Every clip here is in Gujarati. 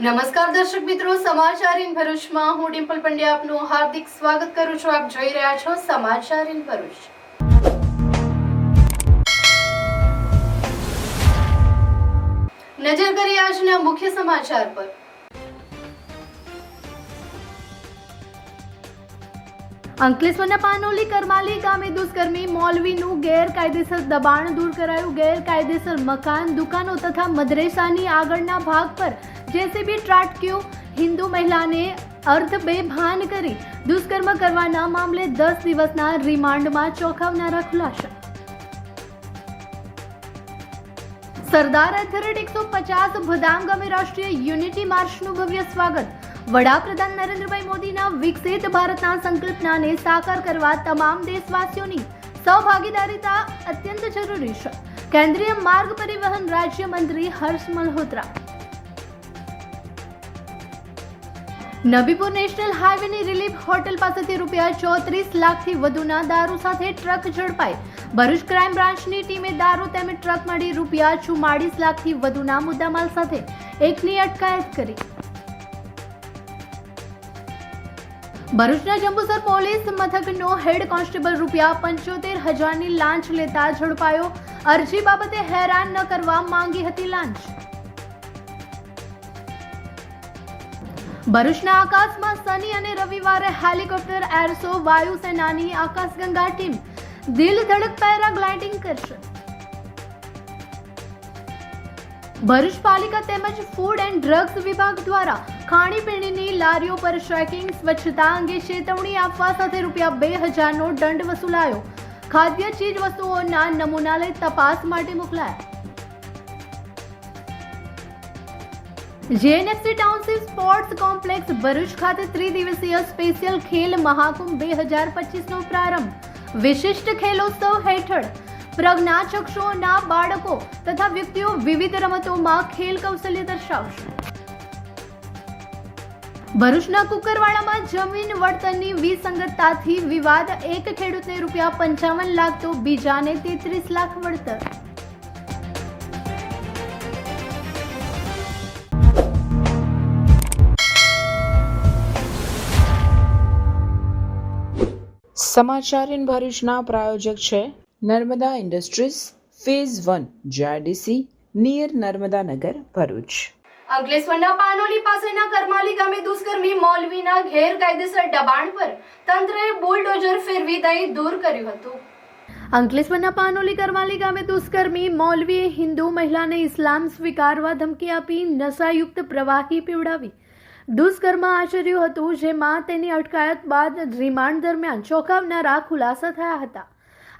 નમસ્કાર દર્શક મિત્રો, સમાચાર ઇન ભરૂચમાં હું ડિમ્પલ પંડ્યા આપનું હાર્દિક સ્વાગત કરું છું. આપ જોઈ રહ્યા છો સમાચાર ઇન ભરૂચ. નજર કરીએ આજના મુખ્ય સમાચાર પર. અંકલેશ્વરના પાનોલી કરમાલી ગામે દુષ્કર્મી મૌલવીનું ગેરકાયદેસર દબાણ દૂર કરાયું. ગેરકાયદેસર મકાન, દુકાનો તથા મદરેસાની આગળના ભાગ પર જેસીબી ત્રાટક્યું. હિન્દુ મહિલાને અર્ધ બેભાન કરી દુષ્કર્મ કરવાના મામલે 10 દિવસના રિમાન્ડમાં ચોંકાવનારા ખુલાસા. સરદાર એથેરેટ 150 ભદામ ગામે રાષ્ટ્રીય યુનિટી માર્ચનું ભવ્ય સ્વાગત. વડાપ્રધાન નરેન્દ્રભાઈ મોદીના વિકસિત ભારતના સંકલ્પનાને સાકાર કરવા તમામ દેશવાસીઓની સહભાગીદારીતા અત્યંત જરૂરી છે. કેન્દ્રીય માર્ગ પરિવહન રાજ્યમંત્રી હર્ષ મલ્હોત્રા. નબીપુર નેશનલ હાઈવેની રિલીફ હોટલ પાસેથી ₹34 લાખથી વધુના દારૂ સાથે ટ્રક ઝડપાઈ. ભરૂચ ક્રાઇમ બ્રાન્ચની ટીમે દારૂ તેમજ ટ્રક મળી ₹44 લાખથી વધુના મુદ્દામાલ સાથે એકની અટકાયત કરી. ભરૂચના જંબુસર પોલીસ મથકનો હેડ કોન્સ્ટેબલ ₹75,000ની લાંચ લેતા ઝડપાયો. અરજી બાબતે હેરાન ન કરવા માંગી હતી લાંચ. ભરૂચના આકાશમાં શનિ અને રવિવારે હેલિકોપ્ટર એરસો વાયુસેનાની આકાશગંગા ટીમ દિલ ધડક પેરાગ્લાઇડિંગ કરશે. ભરૂચ પાલિકા તેમજ ફૂડ એન્ડ ડ્રગ્સ વિભાગ દ્વારા ખાણીપીણીની લારીઓ પર ચેકિંગ, સ્વચ્છતા અંગે ચેતવણી આપવા સાથે ₹2,000નો દંડ વસૂલાયો. ખાદ્ય ચીજ વસ્તુઓના નમૂના લઈ તપાસ માટે મોકલાયા. GNFC township sports complex Bharuch ખાતે ત્રિદિવસીય સ્પેશિયલ ખેલ મહાકુંભ 2025નો પ્રારંભ. વિશિષ્ટ ખેલોત્સવ હેઠળ પ્રજ્ઞાચક્ષુઓના બાળકો તથા વ્યક્તિઓ વિવિધ રમતોમાં ખેલ કૌશલ્ય દર્શાવશે. ભરૂચના કુકરવાડામાં જમીન વળતરની વિસંગતતાથી વિવાદ. એક ખેડૂતને ₹55 લાખ તો બીજાને 33 લાખ વળતર. સમાચાર ઇન ભરૂચના પ્રાયોજક છે Narmada industries phase 1 GIDC near Narmadanagar Bharuch. અંકલેશ્વરના પાનોલી પાસેના કરમાલી ગામે દુષ્કર્મી મૌલવીના ગેરકાયદેસર દબાણ પર તંત્રએ બુલડોઝર ફેરવી દઈ દૂર કર્યું હતું. અંકલેશ્વરના પાનોલી કરમાલી ગામે દુષ્કર્મી મૌલવીએ હિન્દુ મહિલાને ઇસ્લામ સ્વીકારવા ધમકી આપી નશાયુક્ત પ્રવાહી પીવડાવી દુષ્કર્મ આચર્યું હતું, જેમાં તેની અટકાયત બાદ રિમાન્ડ દરમિયાન ચોંકાવનારા ખુલાસા થયા હતા.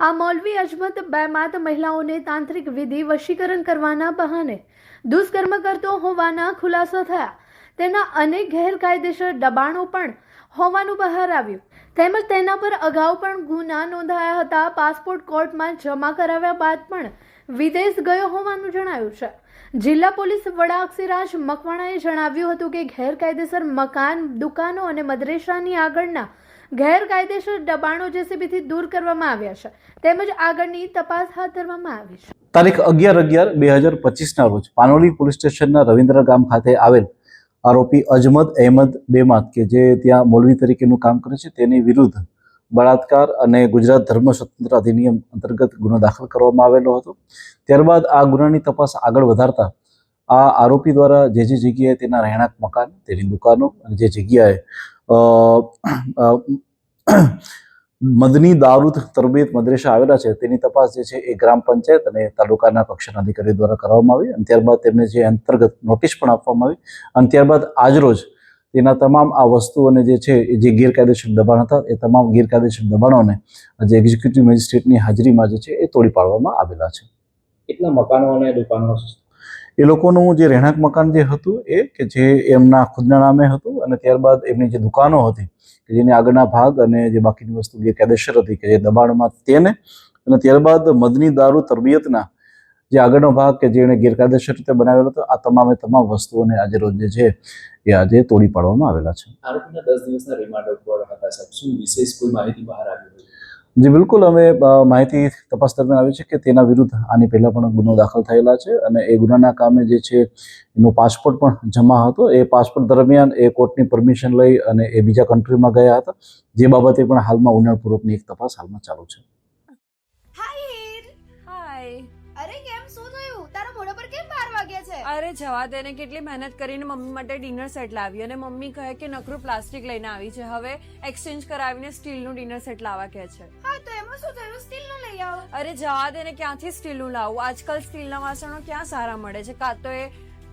આ મૌલવી અજમત બેમાત મહિલાઓને તાંત્રિક વિધિ વશીકરણ કરવાના બહાને દુષ્કર્મ કરતો હોવાના ખુલાસા થયા. તેના અનેક ગેરકાયદેસર દબાણો પણ હોવાનું બહાર આવ્યું. તેમજ તેના પર અગાઉ પણ ગુના નોંધાયા હતા. પાસપોર્ટ કોર્ટમાં જમા કરાવ્યા બાદ પણ વિદેશ ગયો હોવાનું જણાયું છે. જિલ્લા પોલીસ વડા અક્ષીરાજ મકવાણાએ જણાવ્યું હતું કે ગેરકાયદેસર મકાન, દુકાનો અને મદરેસાની આગળના ગેરકાયદેસર દબાણો જેસીબીથી દૂર કરવામાં આવ્યા છે, તેમજ આગળની તપાસ હાથ ધરવામાં આવી છે. તારીખ 11/11/2025ના રોજ પાનોલી પોલીસ સ્ટેશનના રવિન્દ્ર ગામ ખાતે આવેલ આરોપી અજમત અહેમદ બેમાત કે જે ત્યાં મૌલવી તરીકેનું કામ કરે છે તેની વિરુદ્ધ બળાત્કાર અને ગુજરાત ધર્મ સ્વતંત્ર અધિનિયમ અંતર્ગત ગુનો દાખલ કરવામાં આવેલો હતો. ત્યારબાદ આ ગુનાની તપાસ આગળ વધારતા આ આરોપી દ્વારા જે જગ્યાએ તેના રહેણાંક મકાન, તેની દુકાનો અને જે જગ્યાએ મદની દારૂદ તરબીયત મદરેસા આવેલા છે તેની તપાસ જે છે એ ગ્રામ પંચાયત અને તાલુકાના કક્ષાના અધિકારી દ્વારા કરવામાં આવી અને ત્યારબાદ તેમને જે અંતર્ગત નોટિસ પણ આપવામાં આવી અને ત્યારબાદ આજરોજ તેના તમામ આ વસ્તુઓને જે છે એ જે ગેરકાયદેસર દબાણ હતા એ તમામ ગેરકાયદેસર દબાણોને જે એક્ઝિક્યુટિવ મેજિસ્ટ્રેટની હાજરીમાં જે છે એ તોડી પાડવામાં આવેલા છે. કેટલા મકાનો અને દુકાનો? એ લોકોનું જે રહેણાંક મકાન જે હતું એ કે જે એમના ખુદના નામે હતું અને ત્યારબાદ એમની જે દુકાનો હતી કે જેની આગળના ભાગ અને જે બાકીની વસ્તુ ગેરકાયદેસર હતી કે જે દબાણમાં તેને અને ત્યારબાદ મદની દારૂ તરબિયતના જે આગળનો ભાગ કે જેણે ગેરકાયદેસર રીતે બનાવેલો હતો આ તમામે તમામ વસ્તુઓને આજે રોજ જે છે એ આજે તોડી પાડવામાં આવેલા છે. આરોપીના 10 દિવસના રિમાન્ડ ઉપર હતા સાહેબ, શું વિશેષ કોઈ માહિતી બહાર આવી? જી બિલકુલ, અમે માહિતી તપાસ દરમિયાન આવી છે કે તેના વિરુદ્ધ આની પહેલા પણ ગુનો દાખલ થયેલા છે અને એ ગુનાના કામે જે છે એનો પાસપોર્ટ પણ જમા હતો. એ પાસપોર્ટ દરમિયાન એ કોર્ટની પરમિશન લઈ અને એ બીજા કન્ટ્રીમાં ગયા હતા, જે બાબતે પણ હાલમાં ઊંડાણપૂર્વકની એક તપાસ હાલમાં ચાલુ છે. હાય હીર. હાય. અરે કેમ શું થયું? તારા મોઢા પર કેમ 12 વાગ્યા છે? અરે જવા દે ને, કેટલી મહેનત કરીને મમ્મી માટે ડિનર સેટ લાવી અને મમ્મી કહે કે નકરું પ્લાસ્ટિક લઈને આવી છે, હવે એક્સચેન્જ કરાવીને સ્ટીલનું ડિનર સેટ લાવવા કહે છે. હા તો એમાં શું થયું? સ્ટીલ નો લઈ આવો. અરે જવા દે ને, ક્યાંથી સ્ટીલનું લાવું? આજકાલ સ્ટીલના વાસણો ક્યાં સારા મળે છે? કાં તો એ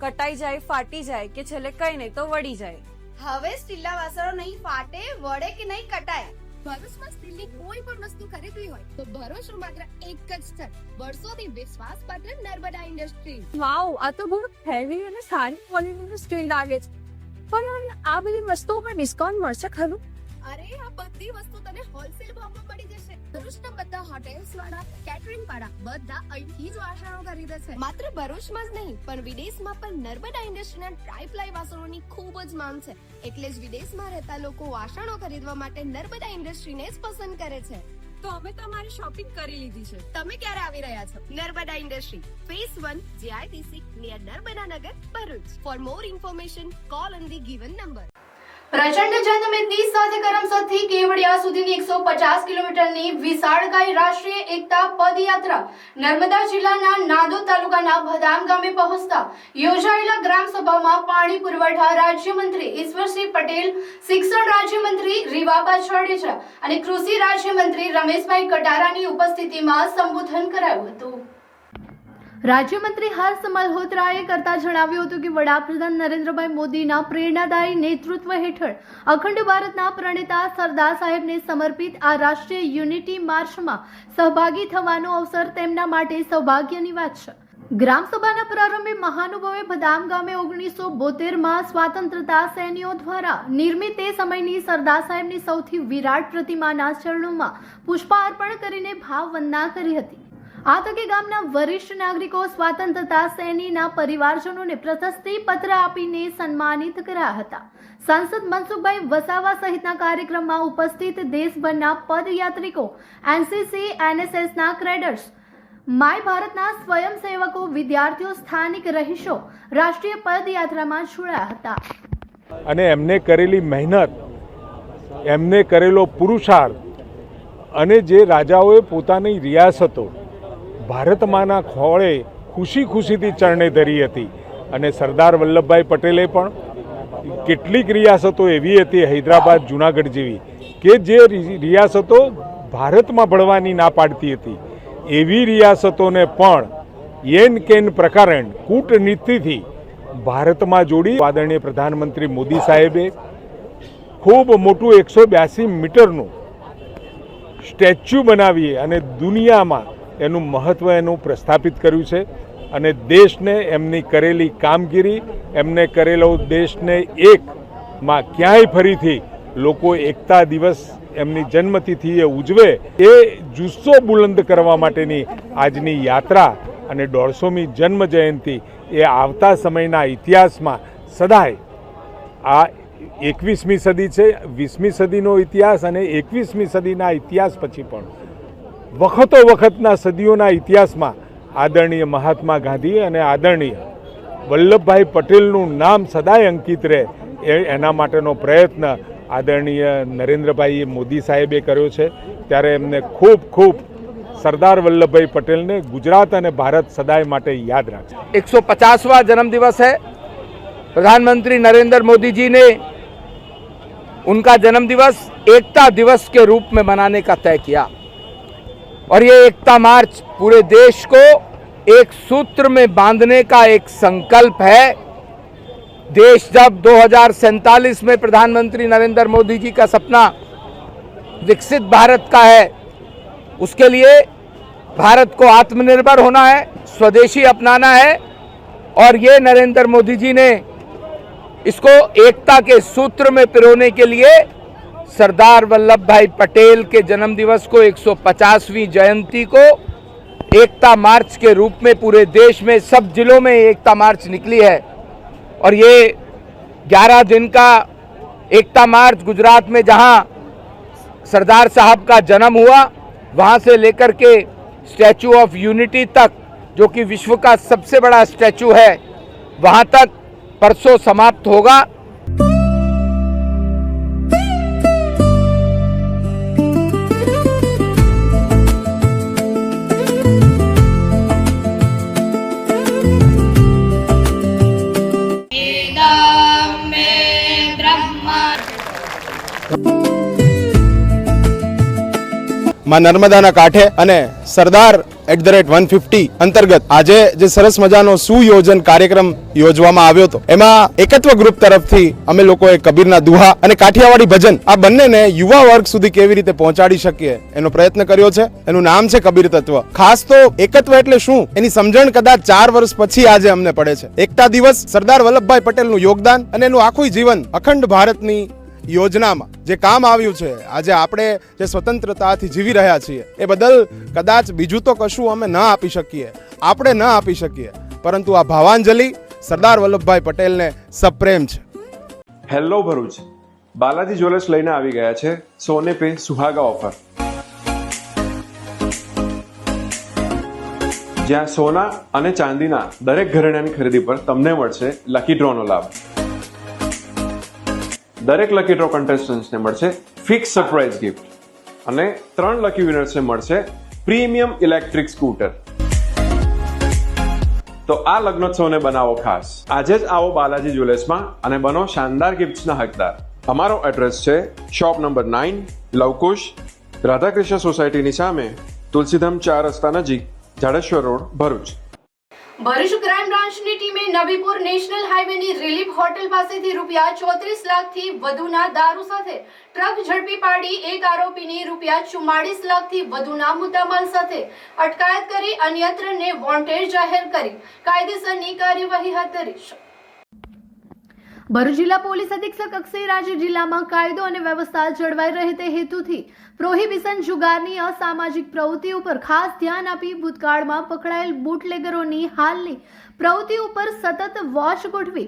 કટાઈ જાય, ફાટી જાય, કે છેલ્લે કઈ નહીં તો વળી જાય. હવે સ્ટીલના વાસણો નહીં ફાટે, વળે કે નહીં કટાય. ભરૂચમાં સ્ટીલની કોઈ પણ વસ્તુ ખરીદવી હોય તો ભરોસો માત્ર એક જ સ્થળ, વર્ષોથી વિશ્વાસપાત્ર નર્મદા ઇન્ડસ્ટ્રીઝ. વાવ, આ તો બહુ હેવી અને સારી ક્વોલિટીનું સ્ટીલ લાગે છે. પણ આ બધી વસ્તુઓ પર ડિસ્કાઉન્ટ મળશે ખરું? અરે આ બધી વસ્તુ તને હોલસેલ ભાવમાં મળી જશે. ભરૂચના બધા હોટેલ્સ વાળા, કેટરિંગ વાળા બધા અહીંથી જ વાસણો ખરીદે છે. માત્ર ભરૂચમાં જ નહીં પણ વિદેશમાં પણ નર્મદા ઇન્ડસ્ટ્રીના ટ્રાય-પ્લાય વાસણોની ખૂબ જ માંગ છે. એટલે જ વિદેશમાં રહેતા લોકો વાસણો ખરીદવા માટે નર્મદા ઇન્ડસ્ટ્રીને જ પસંદ કરે છે. તો અમે તમારી શોપિંગ કરી લીધી છે. તમે ક્યારે આવી રહ્યા છો? Narmada industry phase 1 JITC near Narmada Nagar, Bharuch. For more information call on the given number. પ્રચંડ જનમેદની સાથે કરમસદથી કેવડિયા સુધીની 150 કિલોમીટરની વિશાળકાય રાષ્ટ્રીય એકતા પદયાત્રા નર્મદા જિલ્લાના નાદોદ તાલુકાના ભદામ ગામે પહોંચતા યોજાયેલા ગ્રામસભામાં પાણી પુરવઠા રાજ્યમંત્રી ઈશ્વરસિંહ પટેલ, શિક્ષણ રાજ્યમંત્રી રીવાબા જાડેજા અને કૃષિ રાજ્યમંત્રી રમેશભાઈ કટારાની ઉપસ્થિતિમાં સંબોધન કરાયું હતું. રાજ્યમંત્રી હર્ષ મલ્હોત્રાએ કરતા જણાવ્યું હતું કે વડાપ્રધાન નરેન્દ્રભાઈ મોદીના પ્રેરણાદાયી નેતૃત્વ હેઠળ અખંડ ભારતના પ્રણેતા સરદાર સાહેબને સમર્પિત આ રાષ્ટ્રીય યુનિટી માર્ચમાં સહભાગી થવાનો અવસર તેમના માટે સૌભાગ્યની વાત છે. ગ્રામસભાના પ્રારંભે મહાનુભાવે ભદામ ગામે 1972માં સ્વાતંત્રતા સૈનિકો દ્વારા નિર્મિત તે સમયની સરદાર સાહેબની સૌથી વિરાટ પ્રતિમાના ચરણોમાં પુષ્પાર્પણ કરીને ભાવવંદના કરી હતી. આ તકે ગામના વરિષ્ઠ નાગરિકો સ્વાતંત્રતા સૈનિકના પરિવારજનોને પ્રશસ્તિ પત્ર આપીને સન્માનિત કર્યા હતા. સાંસદ મનસુખભાઈ વસાવા સહિતના કાર્યક્રમમાં ઉપસ્થિત દેશભરના પદયાત્રિકો, NCC, NSSના કેડેટ્સ, માય ભારતના સ્વયંસેવકો, વિદ્યાર્થીઓ, સ્થાનિક રહીશો રાષ્ટ્રીય પદયાત્રામાં જોડાયા હતા. અને એમને કરેલી મહેનત, એમને કરેલો પુરુષાર્થ અને જે રાજાઓએ પોતાની રિયાસતો ભારતમાંના ખોળે ખુશી ખુશીથી ચરણે ધરી હતી અને સરદાર વલ્લભભાઈ પટેલે પણ કેટલીક રિયાસતો એવી હતી, હૈદરાબાદ, જૂનાગઢ જેવી, કે જે રિયાસતો ભારતમાં ભળવાની ના પાડતી હતી, એવી રિયાસતોને પણ યેન કેન પ્રકારણ કૂટનીતિથી ભારતમાં જોડી આદરણીય પ્રધાનમંત્રી મોદી સાહેબે ખૂબ મોટું 182 મીટરનું સ્ટેચ્યુ બનાવી અને દુનિયામાં એનું મહત્ત્વ એનું પ્રસ્થાપિત કર્યું છે. અને દેશને એમની કરેલી કામગીરી, એમને કરેલો દેશને એકમાં ક્યાંય ફરીથી લોકો એકતા દિવસ એમની જન્મતિથિએ ઉજવે એ જુસ્સો બુલંદ કરવા માટેની આજની યાત્રા અને 150મી જન્મ જયંતિ એ આવતા સમયના ઇતિહાસમાં સદાય આ 21મી સદી છે, 20મી સદીનો ઇતિહાસ અને 21મી સદીના ઇતિહાસ પછી પણ વખતો વખતના સદીઓના ઇતિહાસમાં આદરણીય મહાત્મા ગાંધી અને આદરણીય વલ્લભભાઈ પટેલનું નામ સદાય અંકિત રહે એના માટેનો પ્રયત્ન આદરણીય નરેન્દ્રભાઈ મોદી સાહેબે કર્યો છે. ત્યારે એમને ખૂબ ખૂબ સરદાર વલ્લભભાઈ પટેલને ગુજરાત અને ભારત સદાય માટે યાદ રાખશે. 150वां जन्मदिवस है. प्रधानमंत्री नरेंद्र मोदी जी ने उनका जन्मदिवस एकता दिवस के रूप में मनाने का तय किया और ये एकता मार्च पूरे देश को एक सूत्र में बांधने का एक संकल्प है. देश जब 2047 में प्रधानमंत्री नरेंद्र मोदी जी का सपना विकसित भारत का है, उसके लिए भारत को आत्मनिर्भर होना है, स्वदेशी अपनाना है और ये नरेंद्र मोदी जी ने इसको एकता के सूत्र में पिरोने के लिए सरदार वल्लभ भाई पटेल के जन्मदिवस को 150वीं जयंती को एकता मार्च के रूप में पूरे देश में सब जिलों में एकता मार्च निकली है. और ये 11 दिन का एकता मार्च गुजरात में जहां सरदार साहब का जन्म हुआ वहाँ से लेकर के स्टैचू ऑफ यूनिटी तक, जो कि विश्व का सबसे बड़ा स्टैचू है, वहाँ तक परसों समाप्त होगा। માં નર્મદાના કાંઠે અને સરદાર @150 અંતર્ગત આજે જે સરસ મજાનો સુયોજન કાર્યક્રમ યોજવામાં આવ્યો હતો, એમાં એકત્વ ગ્રુપ તરફથી અમે લોકોએ કબીરના દુહા અને કાઠિયાવાડી ભજન આ બંનેને યુવા વર્ગ સુધી કેવી રીતે પહોંચાડી શકીએ એનો પ્રયત્ન કર્યો છે. એનું નામ છે કબીર તત્વ. ખાસ તો એકત્વ એટલે શું એની સમજણ કદાચ 4 વર્ષ પછી આજે અમને પડે છે. એકતા દિવસ, સરદાર વલ્લભભાઈ પટેલનું યોગદાન અને એનું આખું જીવન અખંડ ભારતની યોજનામાં જે કામ આવ્યું છે, આજે આપણે જે સ્વતંત્રતાથી જીવી રહ્યા છીએ એ બદલ કદાચ બીજું તો કશું અમે ન આપી શકીએ, આપણે ન આપી શકીએ, પરંતુ આ ભાવાંજલિ સરદાર વલ્લભભાઈ પટેલને સપ્રેમ છે. હેલો ભરૂચ, બાલાજી જ્વેલર્સ લઈને આવી ગયા છે સોને પે સુહાગા ઓફર, જ્યાં સોના અને ચાંદીના દરેક ઘરેણાની ખરીદી પર તમને મળશે લકી ડ્રોનો લાભ. દરેક લકી ડ્રો કન્ટેસ્ટન્ટ્સને મળશે ફિક્સ સરપ્રાઇઝ ગિફ્ટ અને 3 લકી વિનર્સને મળશે પ્રીમિયમ ઇલેક્ટ્રિક સ્કૂટર. તો આ લગ્નોત્સવને બનાવો ખાસ. આજે જ આવો બાલાજી જ્વેલર્સમાં અને બનો શાનદાર ગિફ્ટ્સના હકદાર. અમારો એડ્રેસ છે શોપ નંબર 9, લવકુશ, રાધાકૃષ્ણ સોસાયટીની સામે, તુલસીધામ 4 રસ્તા નજીક, જાડેશ્વર રોડ, ભરૂચ. ભરૂચ ક્રાઇમ બ્રાન્ચની ટીમે નબીપુર નેશનલ હાઈવેની રિલીફ હોટલ પાસેથી રૂપિયા 34 લાખથી વધુના દારૂ સાથે ટ્રક ઝડપી પાડી એક આરોપીની રૂપિયા 44 લાખથી વધુના મુદ્દામાલ સાથે અટકાયત કરી અન્યત્રને વોન્ટેડ જાહેર કરી કાયદેસરની કાર્યવાહી હાથ ધરી છે. ભરૂચ જિલ્લા પોલીસ અધિક્ષક અક્ષય રાજે જિલ્લામાં કાયદો અને વ્યવસ્થા જળવાઈ રહે તે હેતુથી પ્રોહિબિશન જુગારની અસામાજિક પ્રવૃત્તિ ઉપર ખાસ ધ્યાન આપી ભૂતકાળમાં પકડાયેલ બુટલેગરોની હાલની પ્રવૃત્તિ ઉપર સતત વોચ ગોઠવી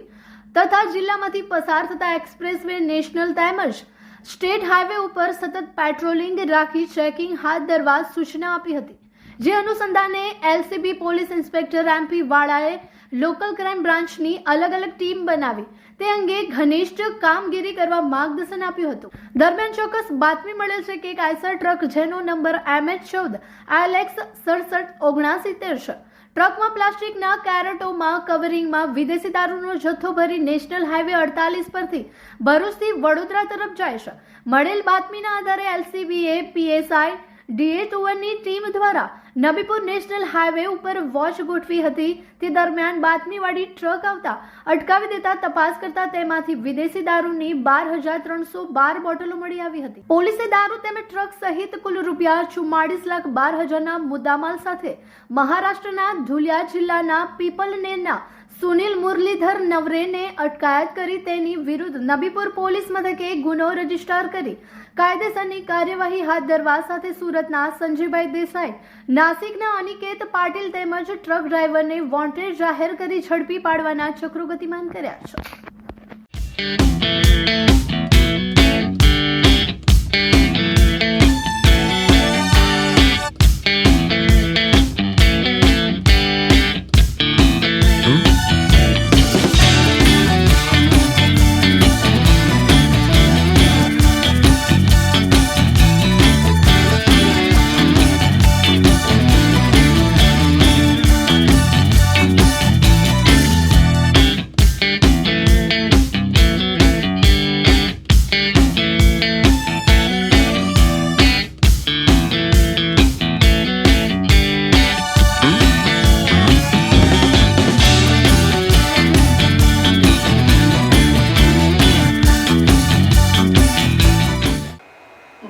તથા જિલ્લામાંથી પસાર થતા એક્સપ્રેસવે, નેશનલ તેમજ સ્ટેટ હાઈવે ઉપર સતત પેટ્રોલિંગ રાખી ચેકિંગ હાથ ધરવા સૂચના આપી હતી. જે અનુસંધાને એલસીબી પોલીસ ઇન્સ્પેક્ટર MP વાળાએ લોકલ ક્રાઇમ બ્રાન્ચની અલગ અલગ ટીમ બનાવી તે અંગે ઘનિષ્ઠ કામગીરી કરવા માર્ગદર્શન આપ્યું હતું. દરમિયાન ચોક્કસ બાતમી મળેલ છે કે એક આઈસર ટ્રક જેનો નંબર MH14 ILX 6779 છે, ટ્રકમાં પ્લાસ્ટિકના કેરેટોમાં કવરિંગમાં વિદેશી દારૂનો જથ્થો ભરી નેશનલ હાઈવે 48 પરથી ભરૂચથી વડોદરા તરફ જાય છે. મળેલ બાતમીના આધારે LCBએ PSI DA21ની ટીમ દ્વારા નબીપુર નેશનલ હાઈવે ઉપર વોચ ગોઠવી હતી. તે દરમિયાન બાતમીવાળી ટ્રક આવતા અટકાવી દેતા તપાસ કરતા તેમાંથી વિદેશી દારૂની 12,312 બોટલો મળી આવી હતી. પોલીસે દારૂ તેમજ ટ્રક સહિત કુલ રૂપિયા 44,12,000ના મુદ્દામાલ સાથે મહારાષ્ટ્રના ધુલિયા જિલ્લાના પીપલનેરના સુનિલ મુરલીધર નવરેને અટકાયત કરી તેની વિરુદ્ધ નબીપુર પોલીસ મથકે ગુનો રજીસ્ટર કરી કાયદેસરની કાર્યવાહી હાથ ધરવા સાથે સુરતના સંજયભાઈ દેસાઈ, નાસિકના અનિકેત પાટીલ તેમજ ટ્રક ડ્રાઈવરને વોન્ટેડ જાહેર કરી ઝડપી પાડવાના ચક્રો ગતિમાન કર્યા છે.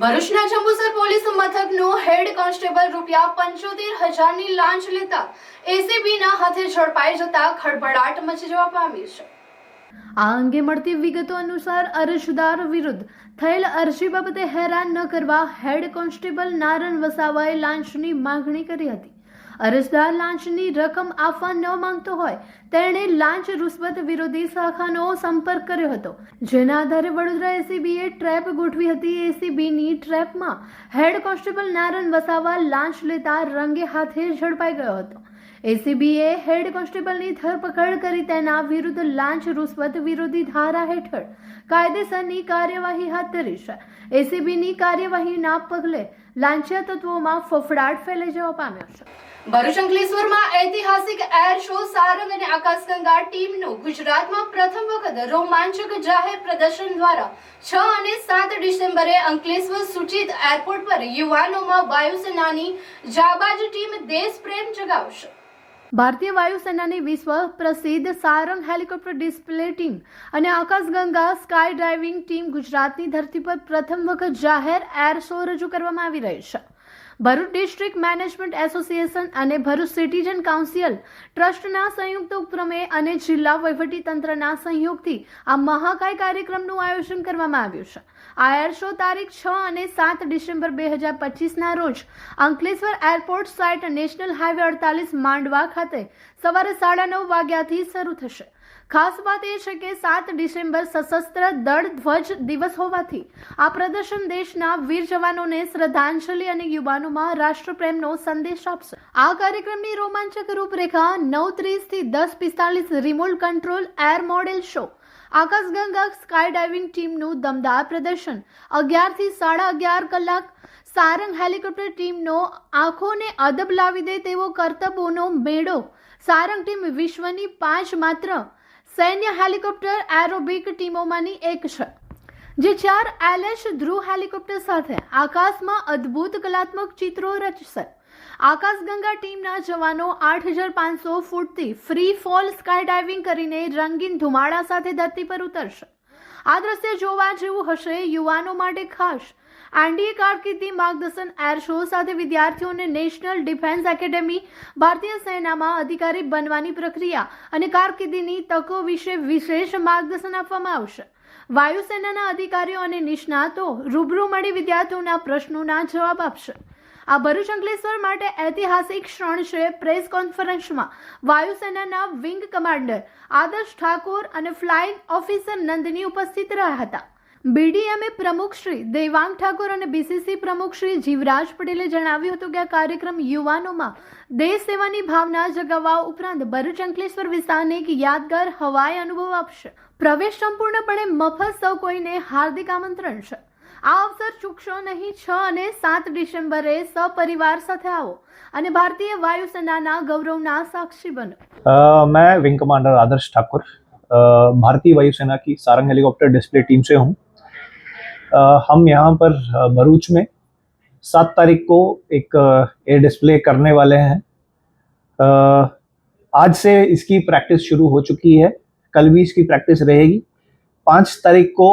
ભરૂચના જંબુસર પોલીસ મથકનો હેડ કોન્સ્ટેબલ રૂપિયા 75,000ની લાંચ લેતા એસીબીના હાથે ઝડપાઈ જતા ખળભળાટ મચી જવા પામી છે. આ અંગે મળતી વિગતો અનુસાર અરજદાર વિરુદ્ધ થયેલ અરજી બાબતે હેરાન ન કરવા હેડ કોન્સ્ટેબલ નારણ વસાવાએ લાંચની માંગણી કરી હતી. અરજદાર લાંચની રકમ આપવા ન માંગતો હોય તેણે લાંચ રૂશ્વત વિરોધી શાખાનો સંપર્ક કર્યો હતો, જેના આધારે વડોદરા એસીબીએ ટ્રેપ ગોઠવી હતી. એસીબીની ટ્રેપમાં હેડ કોન્સ્ટેબલ નારણ વસાવા લાંચ લેતા રંગે હાથે ઝડપાઈ ગયો હતો. એસીબીએ હેડ કોન્સ્ટેબલની ધરપકડ કરી તેના વિરુદ્ધ લાંચ રૂશ્વત વિરોધી ધારા હેઠળ કાયદેસરની કાર્યવાહી હાથ ધરી છે. એસીબીની કાર્યવાહીના પગલે લાંચિયા તત્વોમાં ફફડાટ ફેલાઈ જવા પામ્યો છે. ભરૂચ અંકલેશ્વરમાં ઐતિહાસિક એર શો સારંગ અને આકાશગંગા ટીમનું ગુજરાતમાં પ્રથમ વખત રોમાંચક જાહેર પ્રદર્શન દ્વારા 6 અને 7 ડિસેમ્બરે અંકલેશ્વર સૂચિત એરપોર્ટ પર યુવાનોમાં વાયુસેનાની જાબાજ ટીમ દેશપ્રેમ જગાવશે. ભારતીય વાયુસેનાની વિશ્વ પ્રસિદ્ધ સારંગ હેલિકોપ્ટર ડિસ્પ્લે ટીમ અને આકાશગંગા સ્કાય ડાઇવિંગ ટીમ ગુજરાતની ધરતી પર પ્રથમ વખત જાહેર એર શો રજૂ કરવામાં આવી રહી છે. ભરૂચ ડિસ્ટ્રિક્ટ મેનેજમેન્ટ એસોસિએશન અને ભરૂચ સિટીઝન કાઉન્સિલ ટ્રસ્ટના સંયુક્ત ઉપક્રમે અને જિલ્લા વહીવટી તંત્રના સહયોગથી આ મહાકાય કાર્યક્રમનું આયોજન કરવામાં આવ્યું છે. આ એર શો તારીખ 6 અને 7 ડિસેમ્બર 2025ના રોજ Ankleshwar airport site national highway 48 માંડવા ખાતે સવારે 9:30 વાગ્યાથી શરૂ થશે. ખાસ વાત એ છે કે 7 ડિસેમ્બર સશસ્ત્ર દળ ધ્વજ દિવસ હોવાથી આ પ્રદર્શન દેશના વીર જવાનોને શ્રદ્ધાંજલિ અને યુવાનોમાં રાષ્ટ્રપ્રેમનો સંદેશ આપશે. આ કાર્યક્રમની રોમાંચક રૂપરેખા 9:30 થી 10:45 remote control air model show, Akashganga sky diving ટીમનું દમદાર પ્રદર્શન, 11 થી 11:30 કલાક સારંગ હેલિકોપ્ટર ટીમનો આંખોને અદબ લાવી દે તેવો કરતબોનો મેળો. સારંગ ટીમ વિશ્વની 5 માત્ર સૈન્ય હેલિકોપ્ટર એરોબિક ટીમોમાંની એક છે, જે 4 LH ધ્રુવ હેલિકોપ્ટર સાથે આકાશમાં અદ્ભુત કલાત્મક ચિત્રો રચશે. આકાશગંગા ટીમના જવાનો 8500 ફૂટથી ફ્રી ફોલ સ્કાય ડાઇવિંગ કરીને રંગીન ધુમાડા સાથે ધરતી પર ઉતરશે. આ દ્રશ્ય જોવા જેવું હશે. યુવાનો માટે ખાસ એનડીએ કારકિર્દી માર્ગદર્શન એર શો સાથે વિદ્યાર્થીઓને નેશનલ ડિફેન્સ એકેડેમી, ભારતીય સેનામાં અધિકારી બનવાની પ્રક્રિયા અને કારકિર્દીની તકો વિશે વિશેષ માર્ગદર્શન આપવામાં આવશે. વાયુસેનાના અધિકારીઓ અને નિષ્ણાતો રૂબરૂ મળી વિદ્યાર્થીઓના પ્રશ્નોના જવાબ આપશે. આ ભરૂચ અંકલેશ્વર માટે ઐતિહાસિક ક્ષણ છે. પ્રેસ કોન્ફરન્સમાં વાયુસેનાના વિંગ કમાન્ડર આદર્શ ઠાકોર અને ફ્લાઇંગ ઓફિસર નંદની ઉપસ્થિત રહ્યા હતા. બીડીએમએ પ્રમુખ શ્રી દેવાંગ ઠાકોર અને બીસીસી પ્રમુખ શ્રી જીવરાજ પટેલે જણાવ્યું હતું કે આ કાર્યક્રમ યુવાનોમાં દેશ સેવાની ભાવના જગાવવા ઉપરાંત ભરૂચ અંકલેશ્વર વિસ્તારને એક યાદગાર હવાઈ અનુભવ આપશે. પ્રવેશ સંપૂર્ણપણે મફત, સૌ કોઈને હાર્દિક આમંત્રણ છે. આ અવસર ચૂકશો નહીં. 6 અને 7 ડિસેમ્બરે સપરિવાર સાથે આવો અને ભારતીય વાयुसेना गौरवना साक्षी बनो. मैं विंग कमांडर आदर्श ठाकुर भारतीय वायुसेना की सारंग हेलीकॉप्टर डिस्प्ले टीम से हूँ. हम यहाँ पर भरूच में 7 तारीख को एक एयर डिस्प्ले करने वाले हैं. आज से इसकी प्रैक्टिस शुरू हो चुकी है. कल भी इसकी प्रैक्टिस रहेगी. 5 तारीख को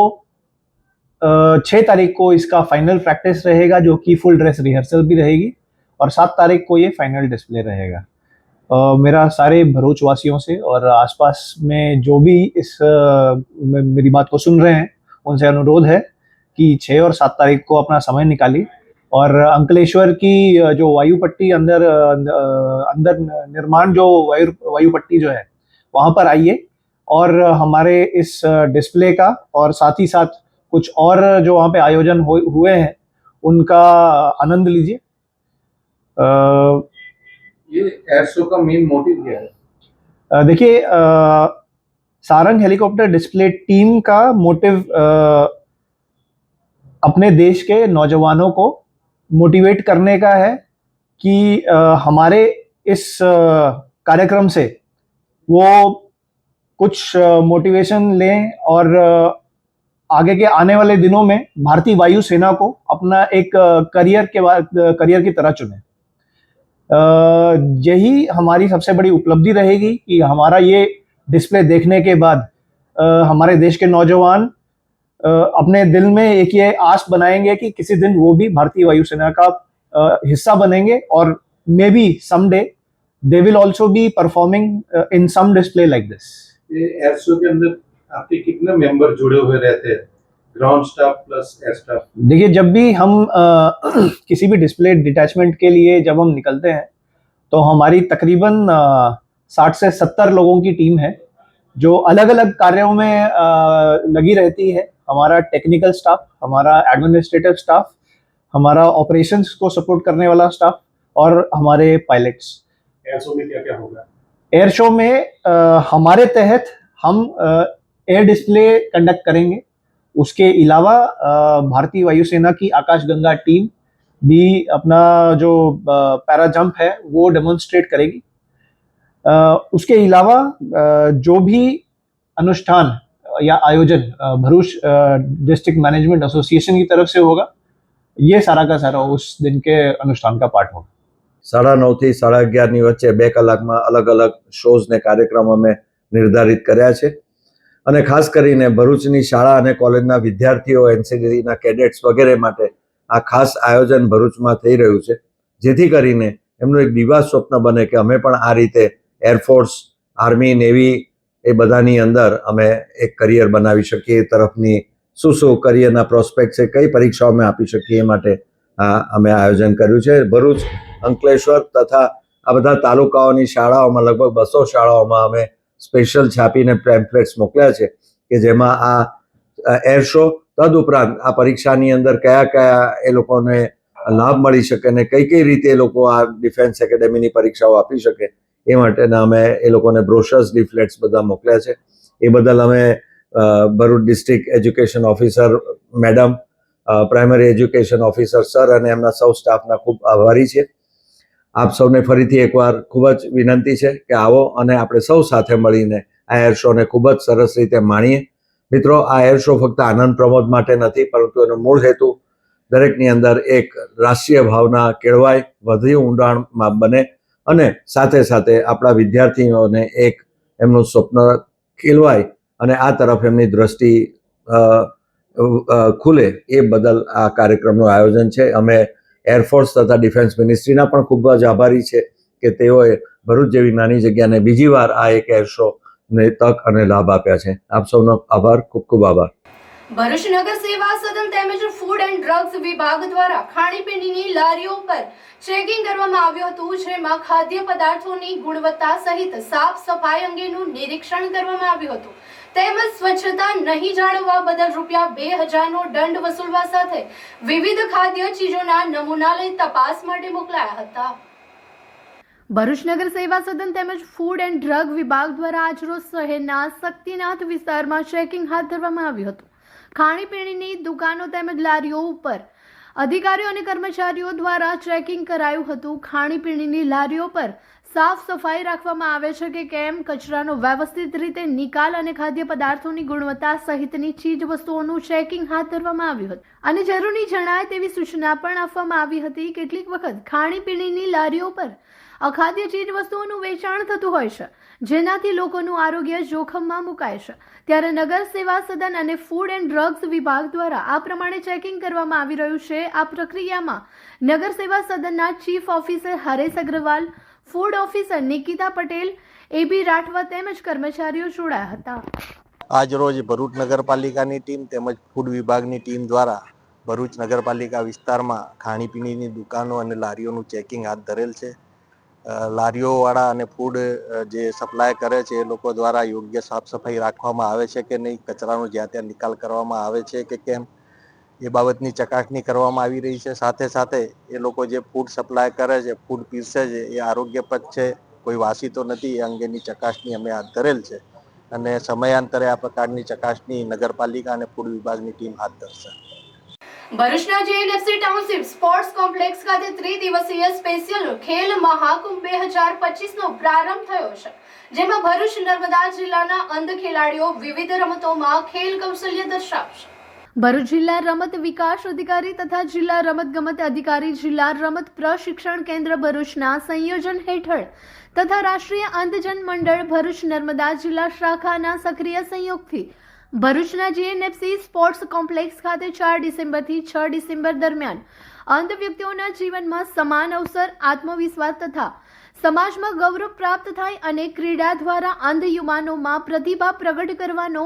6 तारीख को इसका फाइनल प्रैक्टिस रहेगा, जो कि फुल ड्रेस रिहर्सल भी रहेगी, और 7 तारीख को ये फाइनल डिस्प्ले रहेगा. मेरा सारे भरूच वासियों से और आसपास में जो भी इस मेरी बात को सुन रहे हैं उनसे अनुरोध है कि 6 और 7 तारीख को अपना समय निकालिए और अंकलेश्वर की जो वायु पट्टी अंदर निर्माण जो वायु पट्टी जो है वहाँ पर आइए और हमारे इस डिस्प्ले का और साथ ही साथ कुछ और जो वहाँ पे आयोजन हुए हैं उनका आनंद लीजिए. ये एयर शो का मेन मोटिव क्या है? देखिए, सारंग हेलीकॉप्टर डिस्प्ले टीम का मोटिव अपने देश के नौजवानों को मोटिवेट करने का है कि हमारे इस कार्यक्रम से वो कुछ मोटिवेशन लें और आगे के आने वाले दिनों में भारतीय वायुसेना को अपना एक करियर की तरह चुने. यही हमारी सबसे बड़ी उपलब्धि रहेगी कि हमारा ये डिस्प्ले देखने के बाद हमारे देश के नौजवान अपने दिल में एक ये आस बनाएंगे कि किसी दिन वो भी भारतीय वायुसेना का हिस्सा बनेंगे और may be someday they will also be performing in some display like this. Air show के अंदर आपके कितने मेंबर जुड़े हुए रहते हैं, ground staff plus air staff? देखिए, जब भी हम किसी भी डिस्प्ले डिटैचमेंट के लिए जब हम निकलते हैं तो हमारी तकरीबन 60 से 70 लोगों की टीम है जो अलग अलग कार्यों में लगी रहती है। हमारा टेक्निकल स्टाफ, हमारा एडमिनिस्ट्रेटिव स्टाफ, हमारा ऑपरेशंस को सपोर्ट करने वाला स्टाफ और हमारे पायलट्स। एयर शो में क्या क्या होगा? एयर शो में हमारे तहत हम एयर डिस्प्ले कंडक्ट करेंगे। उसके अलावा भारतीय वायुसेना की आकाशगंगा टीम भी अपना जो पैरा जंप है वो डेमोन्स्ट्रेट करेगी। उसके अलावा जो भी अनुष्ठान या आयोजन भरूच डिस्ट्रिक्ट मैनेजमेंट एसोसिएशन की तरफ से होगा, ये सारा का सारा उस दिन के अनुष्ठान का पार्ट होगा। 9:30 થી 11:30 ની વચ્ચે 2 કલાકમાં અલગ અલગ શોઝ ને કાર્યક્રમો અમે નિર્ધારિત કર્યા છે અને ખાસ કરીને ભરૂચની શાળા અને કોલેજના વિદ્યાર્થીઓ, એનસીસીના કેડેટ્સ વગેરે માટે આ ખાસ આયોજન ભરૂચમાં થઈ રહ્યું છે, જેથી કરીને એમનું એક દિવાસ સ્વપ્ન બને કે અમે પણ આ રીતે એરફોર્સ, આર્મી, નેવી એ બધાની અંદર અમે એક કરિયર બનાવી શકીએ એ તરફની શું કરિયરના પ્રોસ્પેક્ટ છે, કઈ પરીક્ષાઓ અમે આપી શકીએ એ માટે અમે આયોજન કર્યું છે। ભરૂચ, અંકલેશ્વર તથા આ બધા તાલુકાઓની શાળાઓમાં લગભગ 200 શાળાઓમાં અમે સ્પેશિયલ છાપીને પેમ્પલેટ્સ મોકલ્યા છે કે જેમાં આ એર શો તદુપરાંત આ પરીક્ષાની અંદર કયા કયા એ લોકોને લાભ મળી શકે અને કઈ રીતે એ લોકો આ ડિફેન્સ એકેડેમીની પરીક્ષાઓ આપી શકે એ માટેના અમે એ લોકોને બ્રોશર્સ, લિફલેટ્સ બધા મોકલ્યા છે। એ બદલ અમે Bharuch district education officer madam, primary education officer sir અને એમના સૌ સ્ટાફના ખૂબ આભારી છે। આપ સૌને ફરીથી એકવાર ખૂબ જ વિનંતી છે કે આવો અને આપણે સૌ સાથે મળીને આ એર શોને ખૂબ જ સરસ રીતે માણીએ। મિત્રો, આ એર શો ફક્ત આનંદ પ્રમોદ માટે નથી, પરંતુ એનો મૂળ હેતુ દરેકની અંદર એક રાષ્ટ્રીય ભાવના કેળવાય, વધુ ઊંડાણમાં બને અને સાથે સાથે આપણા વિદ્યાર્થીઓને એક એમનું સ્વપ્ન ખીલવાય અને આ તરફ એમની દ્રષ્ટિ ખુલે એ બદલ આ કાર્યક્રમનું આયોજન છે। અમે એરફોર્સ તથા ડિફેન્સ મિનિસ્ટ્રીના પણ ખૂબ જ આભારી છે કે તેઓએ ભરૂચ જેવી નાની જગ્યાને બીજી વાર આ એક એર શોને તક અને લાભ આપ્યા છે। આપ સૌનો આભાર, ખૂબ ખૂબ આભાર। ભરૂચ નગર સેવા સદન તેમજ ફૂડ એન્ડ ડ્રગ્સ વિભાગ દ્વારા ખાણીપીણીની લારીઓ પર ચેકિંગ કરવામાં આવ્યું હતું, જેમાં ખાદ્ય પદાર્થોની ગુણવત્તા સહિત સાફ સફાઈ અંગેનું નિરીક્ષણ કરવામાં આવ્યું હતું તેમજ સ્વચ્છતા નહીં જાળવવા બદલ ₹2000નો દંડ વસૂલવા સાથે વિવિધ ખાદ્ય ચીજોના નમૂના લઈ તપાસ માટે મોકલાયા હતા। ભરૂચ નગર સેવા સદન તેમજ ફૂડ એન્ડ ડ્રગ વિભાગ દ્વારા આજરોજ શહેરના શક્તિનાથ વિસ્તારમાં ચેકિંગ હાથ ધરવામાં આવ્યું હતું। ખાણીપીણીની દુકાનો તેમજ લારીઓ ઉપર અધિકારીઓ અને કર્મચારીઓ દ્વારા ચેકિંગ કરાયું હતું। ખાણીપીણીની લારીઓ પર સાફ સફાઈ રાખવામાં આવે છે કે કેમ, કચરાનો વ્યવસ્થિત રીતે નિકાલ અને ખાદ્ય પદાર્થોની ગુણવત્તા સહિતની ચીજ વસ્તુઓનું ચેકિંગ હાથ ધરવામાં આવ્યું હતું અને જરૂરી જણાય તેવી સૂચના પણ આપવામાં આવી હતી। કેટલીક વખત ખાણીપીણીની લારીઓ પર અખાદ્ય ચીજ વસ્તુઓનું વેચાણ થતું હોય છે, જેનાથી લોકોનું આરોગ્ય જોખમમાં મુકાય છે। ત્યારે નગર સેવા સદન અને ફૂડ એન્ડ ડ્રગ્સ વિભાગ દ્વારા આ પ્રમાણે ચેકિંગ કરવામાં આવી રહ્યું છે। આ પ્રક્રિયામાં નગર સેવા સદનના chief officer Haresh Agrawal, food officer Nikita Patel, AB Rathwa તેમજ કર્મચારીઓ જોડાયા હતા। આજ રોજ ભરૂચ નગરપાલિકાની ટીમ તેમજ ફૂડ વિભાગની ટીમ દ્વારા ભરૂચ નગરપાલિકા વિસ્તારમાં ખાણીપીણીની દુકાનો અને લારીઓનું ચેકિંગ હાથ ધરેલ છે। લારીઓવાળા અને ફૂડ જે સપ્લાય કરે છે એ લોકો દ્વારા યોગ્ય સાફ સફાઈ રાખવામાં આવે છે કે નહીં, કચરાનો જ્યાં ત્યાં નિકાલ કરવામાં આવે છે કે કેમ, એ બાબતની ચકાસણી કરવામાં આવી રહી છે। સાથે સાથે એ લોકો જે ફૂડ સપ્લાય કરે છે, ફૂડ પીરસે છે એ આરોગ્યપ્રદ છે, કોઈ વાસી તો નથી, એ અંગેની ચકાસણી અમે હાથ ધરેલ છે અને સમયાંતરે આ પ્રકારની ચકાસણી નગરપાલિકા અને ફૂડ વિભાગની ટીમ હાથ ધરશે। ભરૂચના જેએનએફસી ટાઉનશીપ સ્પોર્ટ્સ કોમ્પ્લેક્સ ખાતે ત્રિદિવસીય સ્પેશિયલ ખેલ મહાકુંભ 2025નો પ્રારંભ થયો છે, જેમાં ભરૂચ નર્મદા જિલ્લાના અંધ ખેલાડીઓ વિવિધ રમતોમાં ખેલ કૌશલ્ય દર્શાવશે। ભરૂચ જિલ્લા રમત વિકાસ અધિકારી તથા જિલ્લા રમતગમત અધિકારી, જિલ્લા રમત પ્રશિક્ષણ કેન્દ્ર ભરૂચના સંયોજન હેઠળ તથા રાષ્ટ્રીય અંધજન મંડળ ભરૂચ નર્મદા જિલ્લા શાખાના સક્રિય સહયોગથી ભરૂચના જેએનએફસી સ્પોર્ટ્સ કોમ્પ્લેક્સ ખાતે 4 ડિસેમ્બરથી 6 ડિસેમ્બર દરમિયાન અંધ વ્યક્તિઓના જીવનમાં સમાન અવસર, આત્મવિશ્વાસ તથા સમાજમાં ગૌરવ પ્રાપ્ત થાય અને ક્રીડા દ્વારા અંધ યુવાનોમાં પ્રતિભા પ્રગટ કરવાનો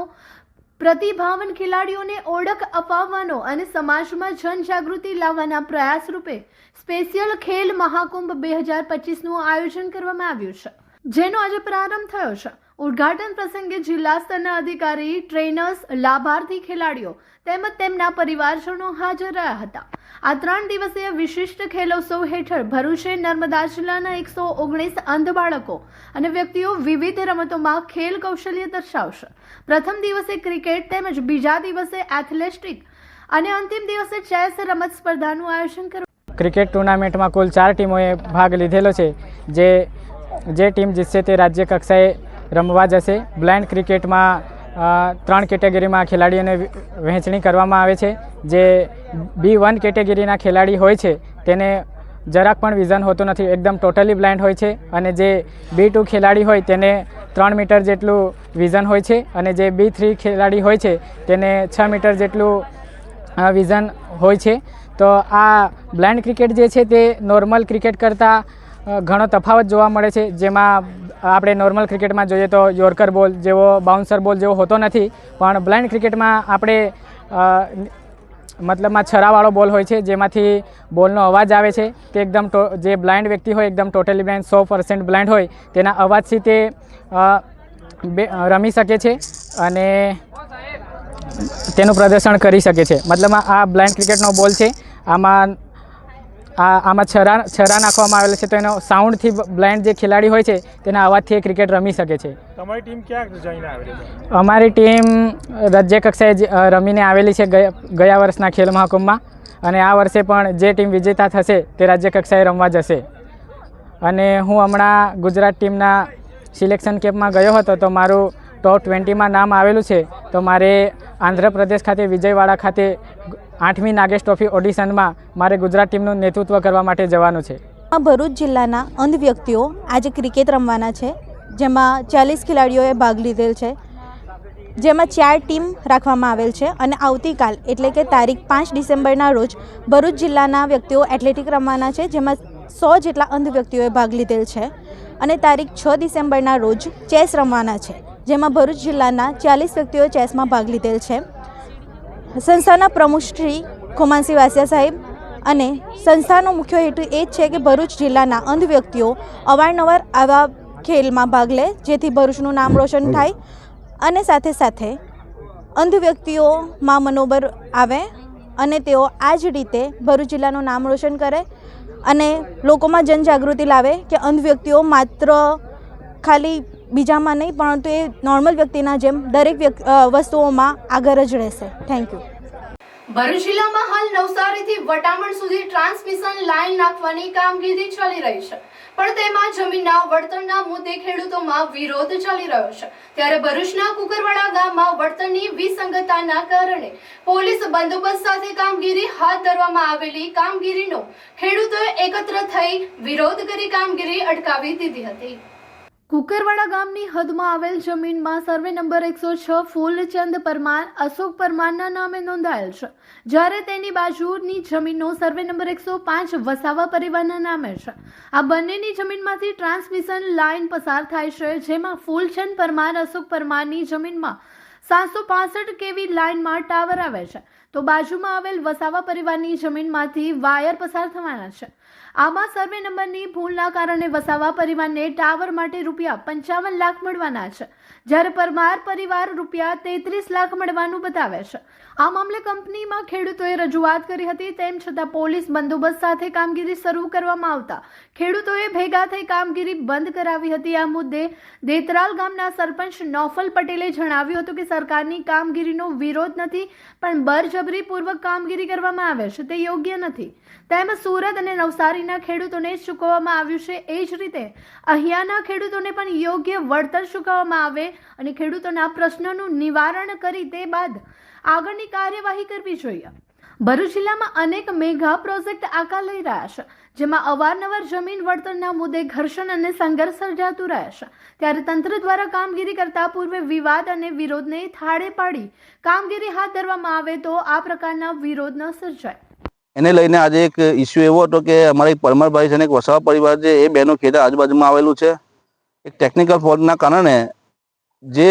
પ્રતિભાવાન ખેલાડીઓને ઓળખ અપાવવાનો અને સમાજમાં જનજાગૃતિ લાવવાના પ્રયાસ રૂપે સ્પેશિયલ ખેલ મહાકુંભ 2025નું આયોજન કરવામાં આવ્યું છે, જેનો આજે પ્રારંભ થયો છે. ઉદ્ઘાટન પ્રસંગે જિલ્લા સ્તરના અધિકારી, ટ્રેનર્સ, લાભાર્થી ખેલાડીઓ તેમજ તેમના પરિવારજનો હાજર રહ્યા હતા. આ 3 દિવસીય વિશિષ્ટ ખેલોત્સવ હેઠળ ભરૂચે નર્મદા જિલ્લાના 119 અંધ બાળકો અને વ્યક્તિઓ વિવિધ રમતોમાં ખેલ કૌશલ્ય દર્શાવશે. પ્રથમ દિવસે ક્રિકેટ તેમજ બીજા દિવસે એથ્લેટિક અને અંતિમ દિવસે ચેસ રમત સ્પર્ધાનું આયોજન કરવામાં. ક્રિકેટ ટુર્નામેન્ટમાં કુલ 4 ટીમોએ ભાગ લીધેલો છે. જે ટીમ જીતશે તે રાજ્ય કક્ષાએ રમવા જશે. બ્લાઇન્ડ ક્રિકેટમાં 3 કેટેગરીમાં ખેલાડીઓને વહેંચણી કરવામાં આવે છે. જે B1 કેટેગરીના ખેલાડી હોય છે તેને જરાક પણ વિઝન હોતું નથી, એકદમ ટોટલી બ્લાઇન્ડ હોય છે. અને જે B2 ખેલાડી હોય તેને 3 મીટર જેટલું વિઝન હોય છે અને જે B3 ખેલાડી હોય છે તેને 6 મીટર જેટલું વિઝન હોય છે. તો આ બ્લાઇન્ડ ક્રિકેટ જે છે તે નોર્મલ ક્રિકેટ કરતાં ઘણો તફાવત જોવા મળે છે. જેમાં આપણે નોર્મલ ક્રિકેટમાં જોઈએ તો યોર્કર બોલ જેવો, બાઉન્સર બોલ જેવો હોતો નથી, પણ બ્લાઇન્ડ ક્રિકેટમાં આપણે મતલબમાં છરાવાળો બોલ હોય છે, જેમાંથી બોલનો અવાજ આવે છે. તે એકદમ જે બ્લાઇન્ડ વ્યક્તિ હોય, એકદમ ટોટલી બ્લાઇન્ડ 100% બ્લાઇન્ડ હોય, તેના અવાજથી તે રમી શકે છે અને તેનું પ્રદર્શન કરી શકે છે. મતલબમાં આ બ્લાઇન્ડ ક્રિકેટનો બોલ છે. આમાં છરા નાખવામાં આવેલા છે, તો એનો સાઉન્ડથી બ્લાઇન્ડ જે ખેલાડી હોય છે તેના અવાજથી એ ક્રિકેટ રમી શકે છે. તમારી ટીમ ક્યાં જઈને આવેલી છે? અમારી ટીમ રાજ્ય કક્ષાએ રમીને આવેલી છે ગયા વર્ષના ખેલ મહાકુંભમાં, અને આ વર્ષે પણ જે ટીમ વિજેતા થશે તે રાજ્ય કક્ષાએ રમવા જશે. અને હું હમણાં ગુજરાત ટીમના સિલેક્શન કેમ્પમાં ગયો હતો, તો મારું ટોપ 20માં નામ આવેલું છે. તો મારે આંધ્રપ્રદેશ ખાતે વિજયવાડા ખાતે 8મી નાગેશ ટ્રોફી ઓડિશનમાં મારે ગુજરાત ટીમનું નેતૃત્વ કરવા માટે જવાનું છે. ભરૂચ જિલ્લાના અંધ વ્યક્તિઓ આજે ક્રિકેટ રમવાના છે, જેમાં 40 ખેલાડીઓએ ભાગ લીધેલ છે, જેમાં 4 ટીમ રાખવામાં આવેલ છે. અને આવતીકાલ એટલે કે તારીખ 5 ડિસેમ્બરના રોજ ભરૂચ જિલ્લાના વ્યક્તિઓ એથ્લેટિક રમવાના છે, જેમાં 100 જેટલા અંધ વ્યક્તિઓએ ભાગ લીધેલ છે. અને તારીખ 6 ડિસેમ્બરના રોજ ચેસ રમવાના છે, જેમાં ભરૂચ જિલ્લાના 40 વ્યક્તિઓએ ચેસમાં ભાગ લીધેલ છે. સંસ્થાના પ્રમુખ શ્રી ખુમાનસિંહ વાસિયા સાહેબ અને સંસ્થાનો મુખ્ય હેતુ એ જ છે કે ભરૂચ જિલ્લાના અંધ વ્યક્તિઓ અવારનવાર આવા ખેલમાં ભાગ લે, જેથી ભરૂચનું નામ રોશન થાય અને સાથે સાથે અંધ વ્યક્તિઓમાં મનોબળ આવે અને તેઓ આ જ રીતે ભરૂચ જિલ્લાનું નામ રોશન કરે અને લોકોમાં જનજાગૃતિ લાવે કે અંધ વ્યક્તિઓ માત્ર ખાલી બીજામાં નહીં, પરંતુ એ નોર્મલ વ્યક્તિના જેમ દરેક વસ્તુઓમાં આગળ જ રહેશે. Thank you. ભરૂચ જિલ્લામાં હાલ નવસારીથી વટામણ સુધી ટ્રાન્સમિશન લાઇન નાખવાની કામગીરી ચાલી રહી છે, પણ તેમાં જમીનના વળતરના મુદ્દે ખેડૂતોમાં વિરોધ ચાલી રહ્યો છે. ત્યારે ભરૂચના કુકરવાડા ગામમાં વળતરની વિસંગતતાના કારણે પોલીસ બંદોબસ્ત સાથે કામગીરી હાથ ધરવામાં આવેલી કામગીરીનો ખેડૂતોએ એકત્ર થઈ વિરોધ કરી કામગીરી અટકાવી દીધી હતી. કુકરવાડા ગામની હદમાં આવેલ જમીનમાં સર્વે નંબર 106 ફૂલચંદ પરમાર, અશોક પરમારના નામે નોંધાયેલ છે, જ્યારે તેની બાજુની જમીનનો સર્વે નંબર 105 વસાવા પરિવારના નામે છે. આ બંનેની જમીનમાંથી ટ્રાન્સમિશન લાઇન પસાર થાય છે, જેમાં ફૂલચંદ પરમાર, અશોક પરમારની જમીનમાં 765 kV લાઇનમાં ટાવર આવે છે, તો બાજુમાં આવેલ વસાવા પરિવારની જમીનમાંથી વાયર પસાર થવાના છે. આમાં સર્વે નંબરની ભૂલના કારણે વસાવા પરિવારને ટાવર માટે રૂપિયા 55 લાખ મળવાના છે, જ્યારે પરમાર પરિવાર રૂપિયા 33 લાખ મળવાનું બતાવે છે. આ મામલે કંપનીમાં ખેડૂતોએ રજૂઆત કરી હતી, તેમ છતાં પોલીસ બંદોબસ્ત સાથે કામગીરી શરૂ કરવામાં આવતા ખેડૂતોએ ભેગા થઈ કામગીરી બંધ કરાવી હતી. આ મુદ્દે દેતરાલ ગામના સરપંચ નોફલ પટેલે જણાવ્યું હતું કે સરકારની કામગીરીનો વિરોધ નથી, પણ બળજબરીપૂર્વક કામગીરી કરવામાં આવે છે તે યોગ્ય નથી. તેમજ સુરત અને નવસારીના ખેડૂતોને ચૂકવવામાં આવ્યું છે, એ જ રીતે અહીંયાના ખેડૂતોને પણ યોગ્ય વળતર ચૂકવવામાં આવે અને ખેડૂતોના પ્રશ્નોનું નિવારણ કરી તે બાદ આગળની કાર્યવાહી કરવી જોઈએ. ભરૂચ જિલ્લામાં અનેક મેગા પ્રોજેક્ટ આકાર લઈ રહ્યા છે, જેમાં અવારનવાર જમીન વળતરના મુદ્દે ઘર્ષણ અને સંઘર્ષ સર્જાતું રહે છે. ત્યારે તંત્ર દ્વારા કામગીરી કરતા પૂર્વે વિવાદ અને વિરોધને થાળે પાડી કામગીરી હાથ ધરવામાં આવે તો આ પ્રકારના વિરોધ ન સર્જાય. એને લઈને આજે એક ઇસ્યુ એવો હતો કે અમારા એક પરમારભાઈ છે અને એક વસાવા પરિવાર છે, એ બેનો ખેતર આજુબાજુમાં આવેલું છે. એક ટેકનિકલ ફોલ્ટના કારણે જે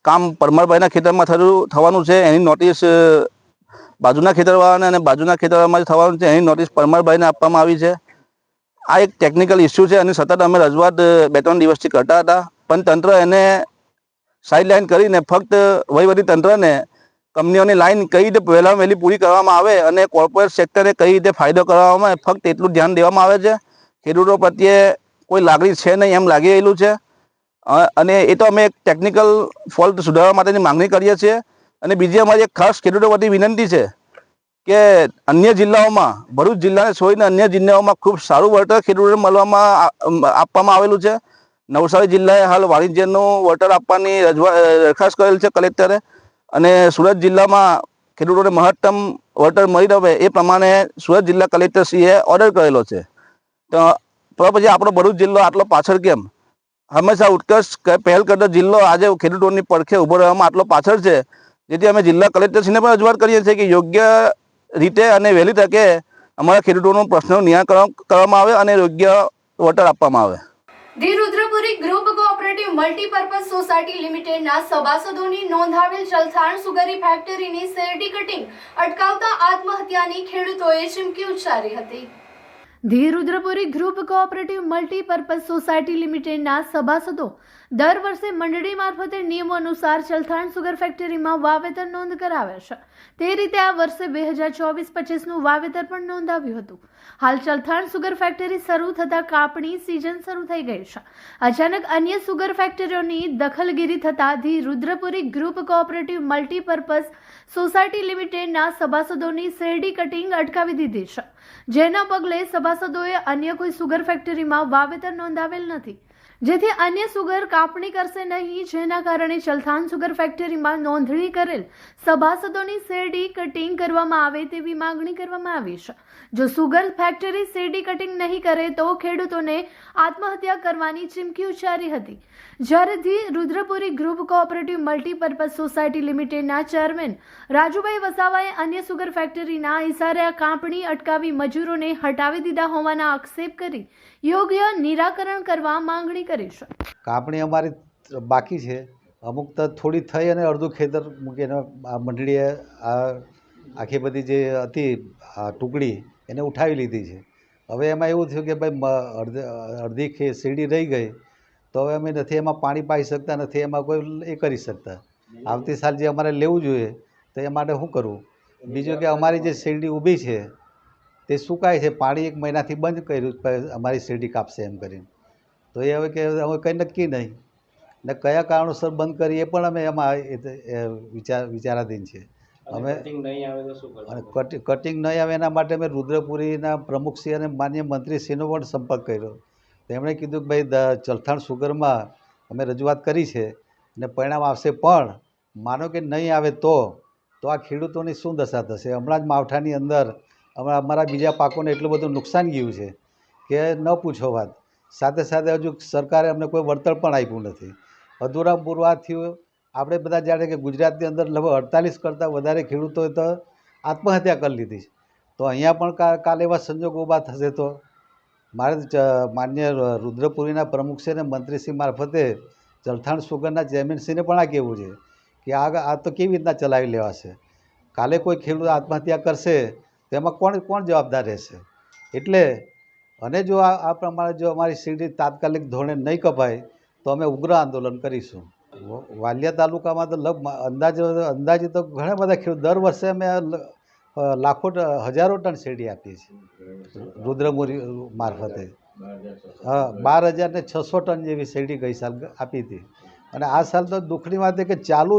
કામ પરમારભાઈના ખેતરમાં થવાનું છે એની નોટિસ બાજુના ખેતરવાળાને અને બાજુના ખેતરમાં થવાનું છે એની નોટિસ પરમારભાઈને આપવામાં આવી છે. આ એક ટેકનિકલ ઇસ્યુ છે અને સતત અમે રજૂઆત 2-3 દિવસથી કરતા હતા, પણ તંત્ર એને સાઇડલાઇન કરીને ફક્ત વહીવટી તંત્રને કંપનીઓની લાઇન કઈ રીતે વહેલામાં વહેલી પૂરી કરવામાં આવે અને કોર્પોરેટ સેક્ટરને કઈ રીતે ફાયદો કરવામાં આવે ફક્ત એટલું ધ્યાન દેવામાં આવે છે. ખેડૂતો પ્રત્યે કોઈ લાગણી છે નહીં એમ લાગી રહેલું છે અને એ તો અમે એક ટેકનિકલ ફોલ્ટ સુધારવા માટેની માંગણી કરીએ છીએ. અને બીજી અમારી એક ખાસ ખેડૂતો વતી વિનંતી છે કે અન્ય જિલ્લાઓમાં ભરૂચ જિલ્લાને છોડીને અન્ય જિલ્લાઓમાં ખૂબ સારું વળતર ખેડૂતોને આપવામાં આવેલું છે. નવસારી જિલ્લાએ હાલ વાણિજ્યનું વળતર આપવાની દરખાસ્ત કરેલ છે કલેક્ટરે, અને સુરત જિલ્લામાં ખેડૂતોને મહત્તમ વળતર મળી રહે એ પ્રમાણે સુરત જિલ્લા કલેક્ટરશ્રીએ ઓર્ડર કરેલો છે. તો પછી આપણો ભરૂચ જિલ્લો આટલો પાછળ કેમ? હંમેશા ઉત્કર્ષ પહેલ કરતો જિલ્લો આજે ખેડૂતોની પડખે ઊભો રહેવામાં આટલો પાછળ છે, જેથી અમે જિલ્લા કલેક્ટરશ્રીને પણ રજૂઆત કરીએ છીએ કે યોગ્ય રીતે અને વહેલી તકે અમારા ખેડૂતોનું પ્રશ્નનું નિરાકરણ કરવામાં આવે અને યોગ્ય વળતર આપવામાં આવે. The Rudrapuri group cooperative multipurpose society લિમિટેડના સભાસદોની નોંધાવેલ ચલથાણ સુગરી ફેક્ટરીની શેરડી કટિંગ અટકાવતા આત્મહત્યાની ખેડૂતોએ ચીમકી ઉચ્ચારી હતી. The Rudrapuri group cooperative multipurpose society લિમિટેડના સભાસદો દર વર્ષે મંડળી મારફતે નિયમો અનુસાર ચલથાણ સુગર ફેક્ટરીમાં વાવેતર નોંધ કરાવે છે. તે રીતે આ વર્ષે 2024-25નું વાવેતર પણ નોંધાવ્યું હતું. હાલ ચલથાણ સુગર ફેક્ટરી શરૂ થતાં કાપણી સિઝન શરૂ થઈ ગઈ છે. અચાનક અન્ય સુગર ફેક્ટરીઓની દખલગીરી થતાં the Rudrapuri group cooperative multipurpose society લિમિટેડના સભાસદોની શેરડી કટિંગ અટકાવી દીધી છે, જેના પગલે સભાસદોએ અન્ય કોઈ સુગર ફેક્ટરીમાં વાવેતર નોંધાવેલ નથી, જેથી અન્ય સુગર કાપણી કરશે નહીં, જેના કારણે ચલથાણ સુગર ફેક્ટરીમાં નોંધણી કરેલ સભાસદોની શેરડી કટિંગ કરવામાં આવે તેવી માંગણી કરવામાં આવી છે. જો સુગર ફેક્ટરી શેરડી કટિંગ નહીં કરે તો ખેડૂતોને આત્મહત્યા કરવાની ચીમકી ઉચ્ચારી હતી. જ્યારે the Rudrapuri group cooperative multipurpose society લિમિટેડના ચેરમેન રાજુભાઈ વસાવાએ અન્ય સુગર ફેક્ટરીના ઇશારે કાપણી અટકાવી મજૂરોને હટાવી દીધા હોવાના આક્ષેપ કરી યોગ્ય નિરાકરણ કરવા માંગણી કરી છે. કાપણી અમારી બાકી છે, અમુક તો થોડી થઈ અને અડધું ખેતર મૂકીને આ મંડળીએ આખી બધી જે હતી ટુકડી એને ઉઠાવી લીધી છે. હવે એમાં એવું થયું કે ભાઈ અડધી શેરડી રહી ગઈ, તો હવે અમે નથી એમાં પાણી પાઈ શકતા, નથી એમાં કોઈ એ કરી શકતા. આવતી સાલ જે અમારે લેવું જોઈએ તો એ માટે શું કરવું? બીજું કે અમારી જે શેરડી ઊભી છે તે સુકાય છે, પાણી 1 મહિનાથી બંધ કર્યું અમારી શેરડી કાપશે એમ કરીને, તો એ હવે કે હવે કંઈ નક્કી નહીં ને કયા કારણોસર બંધ કરી એ પણ અમે એમાં વિચારાધીન છે. અમે કટિંગ નહીં આવે એના માટે અમે રુદ્રપુરીના પ્રમુખશ્રી અને માન્ય મંત્રીશ્રીનો પણ સંપર્ક કર્યો. તેમણે કીધું કે ભાઈ ચલથાણ સુગરમાં અમે રજૂઆત કરી છે ને પરિણામ આવશે, પણ માનો કે નહીં આવે તો આ ખેડૂતોની શું દશા થશે? હમણાં જ માવઠાની અંદર અમારા બીજા પાકોને એટલું બધું નુકસાન ગયું છે કે ન પૂછો વાત. સાથે સાથે હજુ સરકારે અમને કોઈ વળતર પણ આપ્યું નથી. અધૂરા પુરવાર થયું. આપણે બધા જાણે કે ગુજરાતની અંદર લગભગ 48 કરતાં વધારે ખેડૂતોએ તો આત્મહત્યા કરી લીધી છે. તો અહીંયા પણ કાલે એવા સંજોગો ઊભા થશે તો મારે માન્ય રુદ્રપુરીના પ્રમુખશ્રી અને મંત્રીશ્રી મારફતે ચલથાણ સુગરના ચેરમેનશ્રીને પણ આ કહેવું છે કે આ તો કેવી રીતના ચલાવી લેવાશે? કાલે કોઈ ખેડૂત આત્મહત્યા કરશે તો એમાં કોણ જવાબદાર રહેશે? એટલે અને જો આ પ્રમાણે જો અમારી શેરડી તાત્કાલિક ધોરણે નહીં કપાય તો અમે ઉગ્ર આંદોલન કરીશું. વાલિયા તાલુકામાં તો અંદાજે તો ઘણા બધા ખેડૂત દર વર્ષે અમે હજારો ટન શેરડી આપીએ છીએ રુદ્રપુરી મારફતે. 12,600 ટન જેવી શેરડી ગઈ સાલ આપી હતી. અને આ સાલ તો દુઃખની વાત છે કે ચાલુ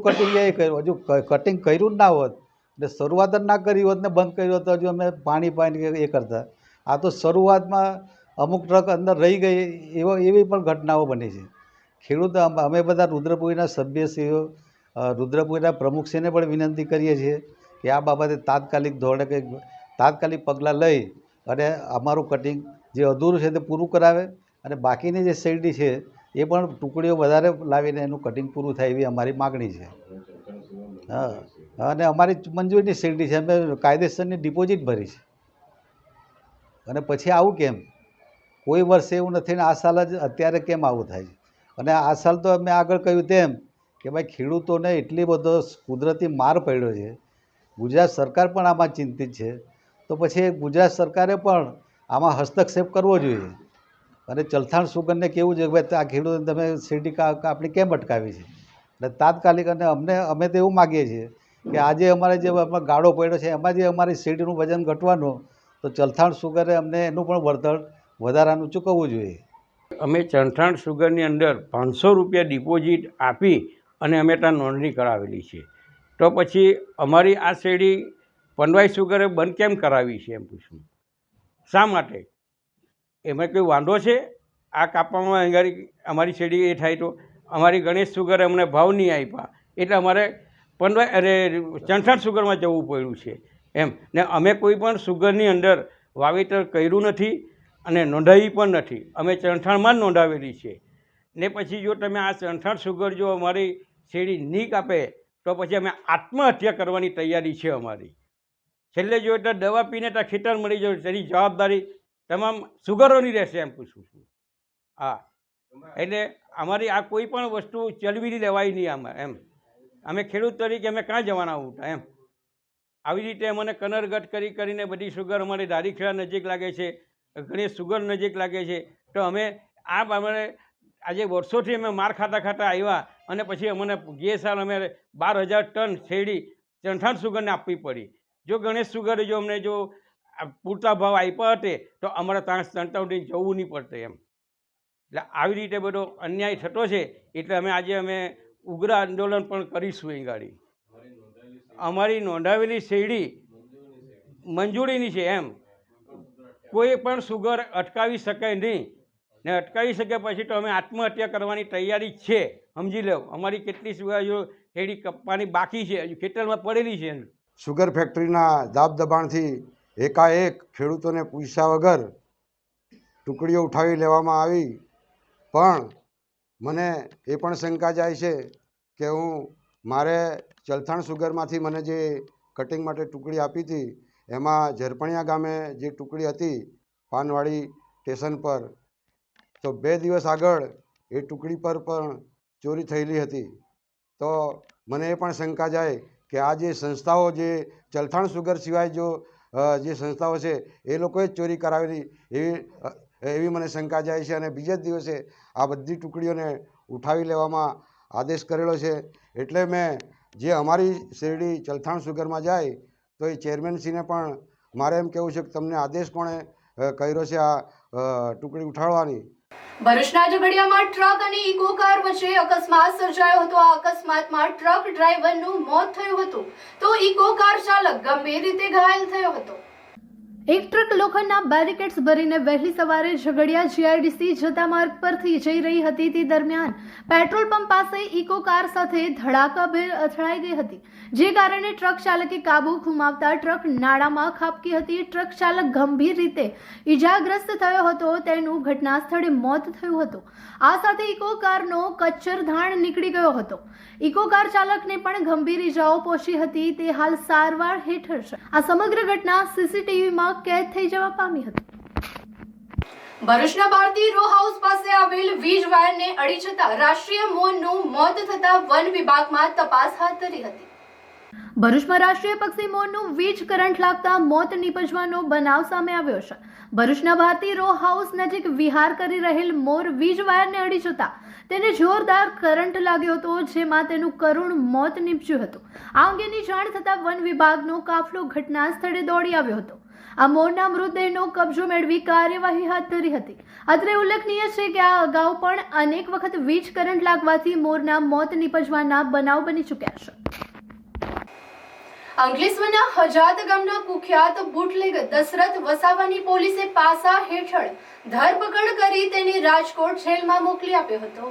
કટિંગ એ કર્યું, હજુ કટિંગ કર્યું જ ના હોત ને શરૂઆત જ ના કરી હોત ને બંધ કર્યું હોત તો હજુ અમે પાણી પાણી એ કરતા. આ તો શરૂઆતમાં અમુક ટ્રક અંદર રહી ગઈ એવી પણ ઘટનાઓ બની છે. ખેડૂત અમે બધા રુદ્રપુરીના સભ્યશ્રીઓ રુદ્રપુરીના પ્રમુખશ્રીને પણ વિનંતી કરીએ છીએ કે આ બાબતે તાત્કાલિક ધોરણે કંઈક તાત્કાલિક પગલાં લઈ અને અમારું કટિંગ જે અધૂરું છે તે પૂરું કરાવે અને બાકીની જે શેરડી છે એ પણ ટુકડીઓ વધારે લાવીને એનું કટિંગ પૂરું થાય એવી અમારી માગણી છે. અને અમારી મંજૂરીની શેરડી છે, અમે કાયદેસરની ડિપોઝિટ ભરી છે. અને પછી આવું કેમ? કોઈ વર્ષે એવું નથી ને આ સાલ જ અત્યારે કેમ આવું થાય છે? અને આ સાલ તો મેં આગળ કહ્યું તેમ કે ભાઈ ખેડૂતોને એટલી બધો કુદરતી માર પડ્યો છે, ગુજરાત સરકાર પણ આમાં ચિંતિત છે, તો પછી ગુજરાત સરકારે પણ આમાં હસ્તક્ષેપ કરવો જોઈએ અને ચલથાણ સુગરને કેવું છે કે ભાઈ આ ખેડૂતોને તમે શેરડી આપણી કેમ અટકાવી છે, એટલે તાત્કાલિક. અને અમે તો એવું માગીએ છીએ કે આજે અમારે જે ગાળો પડ્યો છે એમાં જે અમારી શેરડીનું વજન ઘટવાનું, તો ચલથાણ સુગરે અમને એનું પણ વળતર વધારાનું ચૂકવવું જોઈએ. અમે ચલથાણ સુગરની અંદર 500 રૂપિયા ડિપોઝિટ આપી અને અમે ત્યાં નોંધણી કરાવેલી છે, તો પછી અમારી આ શેરડી પનવાઈ સુગરે બંધ કેમ કરાવી છે એમ પૂછવું? શા માટે? એમાં કોઈ વાંધો છે? આ કાપવામાં અમારી શેરડી એ થાય તો અમારી ગણેશ સુગરે અમને ભાવ નહીં આપ્યા એટલે અમારે ચલથાણ સુગરમાં જવું પડ્યું છે એમ. ને અમે કોઈ પણ સુગરની અંદર વાવેતર કર્યું નથી અને નોંધાવી પણ નથી. અમે ચલથાણમાં જ નોંધાવેલી છે. ને પછી જો તમે આ ચલથાણ સુગર જો અમારી શેરડી નહીં કાપે તો પછી અમે આત્મહત્યા કરવાની તૈયારી છે અમારી. છેલ્લે જો એટલે દવા પીને ત્યાં ખેતર મળી જાય તેની જવાબદારી તમામ સુગરોની રહેશે એમ પૂછું છું. હા, એટલે અમારી આ કોઈ પણ વસ્તુ ચલવી લેવાય નહીં આમાં એમ. અમે ખેડૂત તરીકે અમે ક્યાં જવાના ઉઠા એમ. આવી રીતે અમને કનરગટ કરીને બધી સુગર અમારી દારીખેડા નજીક લાગે છે, ઘણી સુગર નજીક લાગે છે, તો અમે આ અમારે આજે વર્ષોથી અમે માર ખાતા આવ્યા અને પછી અમને જે સાલ અમે 12,000 ટન શેરડી ચલથાણ સુગરને આપવી પડી. જો ગણેશ સુગરે જો અમને જો પૂરતા ભાવ આપ્યા હતે તો અમારે ત્યાં સંતાવડી જવું નહીં પડતે એમ. એટલે આવી રીતે બધો અન્યાય થતો છે, એટલે આજે અમે ઉગ્ર આંદોલન પણ કરીશું. એ ગાડી અમારી નોંધાવેલી શેરડી મંજૂરીની છે એમ. કોઈ પણ સુગર અટકાવી શકે નહીં, ને અટકાવી શકે પછી તો અમે આત્મહત્યા કરવાની તૈયારી છે. સમજી લો, અમારી કેટલી સુગર જો શેરડી કપવાની બાકી છે, હજુ ખેતરમાં પડેલી છે. સુગર ફેક્ટરીના દાબ દબાણથી એકાએક ખેડૂતોને પૂછ્યા વગર ટુકડીઓ ઉઠાવી લેવામાં આવી. પણ મને એ પણ શંકા જાય છે કે મારે ચલથાણ સુગરમાંથી મને જે કટિંગ માટે ટુકડી આપી હતી એમાં ઝરપણિયા ગામે જે ટુકડી હતી પાનવાડી સ્ટેશન પર, તો 2 દિવસ આગળ એ ટુકડી પર પણ ચોરી થયેલી હતી. તો મને એ પણ શંકા જાય કે આ જે સંસ્થાઓ જે ચલથાણ સુગર સિવાય જો જે સંસ્થાઓ છે એ લોકોએ જ ચોરી કરાવેલી એવી મને શંકા જાય છે. અને બીજા જ દિવસે આ બધી ટુકડીઓને ઉઠાવી લેવામાં આદેશ કરેલો છે. એટલે મેં જે અમારી શેરડી ચલથાણ સુગરમાં જાય તો એ ચેરમેનશ્રીને પણ મારે એમ કહેવું છે કે તમને આદેશ કોણે કર્યો છે આ ટુકડી ઉઠાડવાની? ભરૂચના ઝઘડિયામાં ટ્રક અને ઇકો કાર વચ્ચે અકસ્માત સર્જાયો હતો. આ અકસ્માતમાં ટ્રક ડ્રાઈવરનું મોત થયું હતું તો ઇકો કાર ચાલક ગંભીર રીતે ઘાયલ થયો હતો. એક ટ્રક લોખંડના બેરિકેડ્સ ભરીને વહેલી સવારે ઝઘડિયા જીઆઈડીસી જતા માર્ગ પરથી જઈ રહી હતી. તે દરમિયાન પેટ્રોલ પંપ પાસે ઇકો કાર સાથે ધડાકાભેર અથડાઈ ગઈ હતી, જે કારણે ટ્રક ચાલકે કાબુ ગુમાવતા ટ્રક નાળામાં ખાબકી હતી. ટ્રક ચાલક ગંભીર રીતે ઈજાગ્રસ્ત થયો હતો, તેનું ઘટના સ્થળે મોત થયું હતું. આ સાથે ઇકો કારનો કચ્છરધાણ નીકળી ગયો હતો. ઇકો કાર ચાલકને પણ ગંભીર ઈજાઓ પહોંચી હતી, તે હાલ સારવાર હેઠળ છે. આ સમગ્ર ઘટના સીસીટીવીમાં કેદ થઈ જવા પામી હતી. ભરૂચના ભારતી રો હાઉસ પાસે આવેલ વીજ વાયરને અડી જતા રાષ્ટ્રીય મોરનું મોત થતા વન વિભાગમાં તપાસ હાથ ધરી હતી. ભરૂચમાં રાષ્ટ્રીય પક્ષી મોરનું વીજ કરંટ લાગતા મોત નીપજવાનો બનાવ સામે આવ્યો છે. ભરૂચના ભારતી રો હાઉસ નજીક વિહાર કરી રહેલ મોર વીજ વાયરને અડી જતા તેને જોરદાર કરંટ લાગ્યો હતો, જેમાં તેનું કરુણ મોત નીપજ્યું હતું. આ અંગેની જાણ થતાં વન વિભાગનો કાફલો ઘટના સ્થળે દોડી આવ્યો હતો. આ મોરના મૃતદેહનો કબજો મેળવી કાર્યવાહી હાથ ધરી હતી. અત્રે ઉલ્લેખનીય છે કે આ અગાઉ પણ અનેક વખત વીજ કરંટ લાગવાથી મોરના મોત નીપજવાના બનાવ બની ચૂક્યા છે. અંકલેશ્વરના હજાત ગામના કુખ્યાત બુટલેગર દશરથ વસાવાની પોલીસે પાસા હેઠળ ધરપકડ કરી તેને રાજકોટ જેલમાં મોકલી આપ્યો હતો.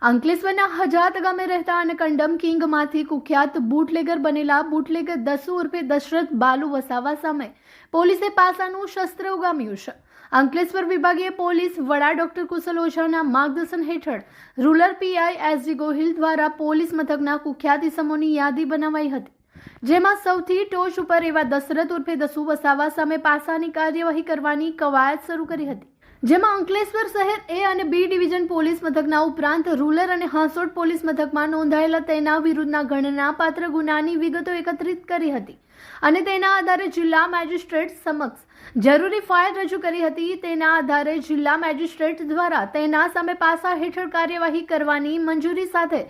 અંકલેશ્વરના હજાત ગામે રહેતા અને કંડમ કિંગમાંથી કુખ્યાત બુટલેગર બનેલા બુટલેગર દસુ ઉર્ફે દશરથ બાલુ વસાવા સામે પોલીસે પાસાનું શસ્ત્ર ઉગામ્યું છે. અંકલેશ્વર વિભાગીય પોલીસ વડા ડોક્ટર કુશલ ઓઝાના માર્ગદર્શન હેઠળ રૂરલ પીઆઈ એસજી ગોહિલ દ્વારા પોલીસ મથકના કુખ્યાત ઇસમોની યાદી બનાવાઈ હતી, જેમાં સૌથી ટોચ ઉપર એવા દશરથ ઉર્ફે દસુ વસાવા સામે પાસાની કાર્યવાહી કરવાની કવાયત શરૂ કરી હતી. જેમાં અંકલેશ્વર શહેર એ અને બી ડિવિઝન પોલીસ મથકના ઉપરાંત રૂરલ અને હાંસોડ પોલીસ મથકમાં નોંધાયેલા તેના વિરુદ્ધના ગણનાપાત્ર ગુનાની વિગતો એકત્રિત કરી હતી અને તેના આધારે જિલ્લા મેજિસ્ટ્રેટ સમક્ષ જરૂરી ફાઇલ રજૂ કરી હતી. તેના આધારે જિલ્લા મેજિસ્ટ્રેટ દ્વારા તેના સામે પાસા હેઠળ કાર્યવાહી કરવાની મંજૂરી સાથે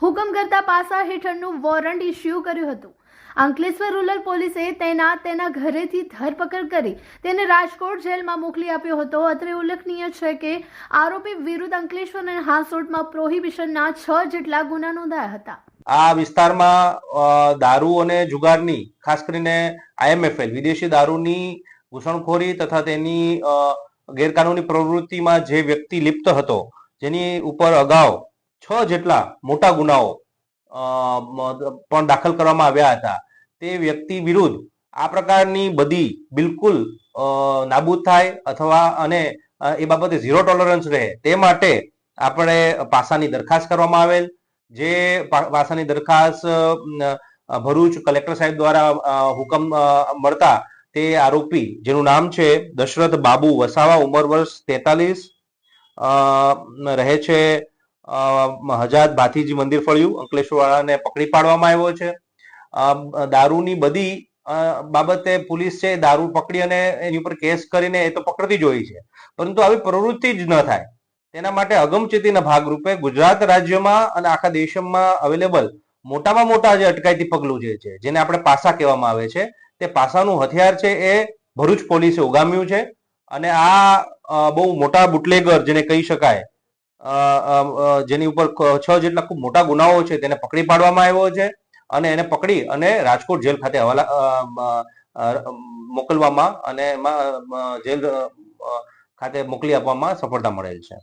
હુકમ કરતા પાસા હેઠળનું વોરંટ ઇસ્યુ કર્યું હતું. અંકલેશ્વર રૂરલ પોલીસે તેના ઘરેથી ધરપકડ કરી તેને રાજકોટ જેલમાં મોકલી આપ્યો હતો. અત્રે ઉલ્લેખનીય છે કે આરોપી વિરુદ્ધ અંકલેશ્વર અને હાંસોટમાં પ્રોહિબિશનના 6 જેટલા ગુના નોંધાયા હતા. આ વિસ્તારમાં દારૂ અને જુગારની ખાસ કરીને IMFL વિદેશી દારૂની ઘૂસણખોરી તથા તેની ગેરકાનૂની પ્રવૃત્તિમાં જે વ્યક્તિ લિપ્ત હતો, જેની ઉપર અગાઉ 6 જેટલા મોટા ગુનાઓ પણ દાખલ કરવામાં આવ્યા હતા, તે વ્યક્તિ વિરુદ્ધ આ પ્રકારની બધી બિલકુલ નાબૂદ થાય અથવા અને એ બાબતે ઝીરો ટોલરન્સ રહે તે માટે આપણે પાસાની દરખાસ્ત કરવામાં આવેલ. જે પાસાની દરખાસ્ત ભરૂચ કલેક્ટર સાહેબ દ્વારા હુકમ મળતા તે આરોપી, જેનું નામ છે દશરથ બાબુ વસાવા, ઉંમર વર્ષ 43, રહે છે હજાદ ભાથીજી મંદિર ફળિયું, અંકલેશ્વર વાળાને પકડી પાડવામાં આવ્યો છે. દારૂની બધી બાબતે પોલીસ છે દારૂ પકડી અને એની ઉપર કેસ કરીને એ તો પકડતી જ હોય છે, પરંતુ આવી પ્રવૃત્તિ જ ન થાય તેના માટે અગમચેતીના ભાગરૂપે ગુજરાત રાજ્યમાં અને આખા દેશમાં અવેલેબલ મોટામાં મોટા જે અટકાયતી પગલું છે, જેને આપણે પાસા કહેવામાં આવે છે, તે પાસાનું હથિયાર છે એ ભરૂચ પોલીસે ઉગામ્યું છે. અને આ બહુ મોટા બુટલેગર જેને કહી શકાય, જેની ઉપર 6 જેટલા ખૂબ મોટા ગુનાઓ છે, તેને પકડી પાડવામાં આવ્યો છે અને એને પકડી અને રાજકોટ જેલ ખાતે મોકલવામાં અને જેલ ખાતે મોકલી આપવામાં સફળતા મળેલ છે.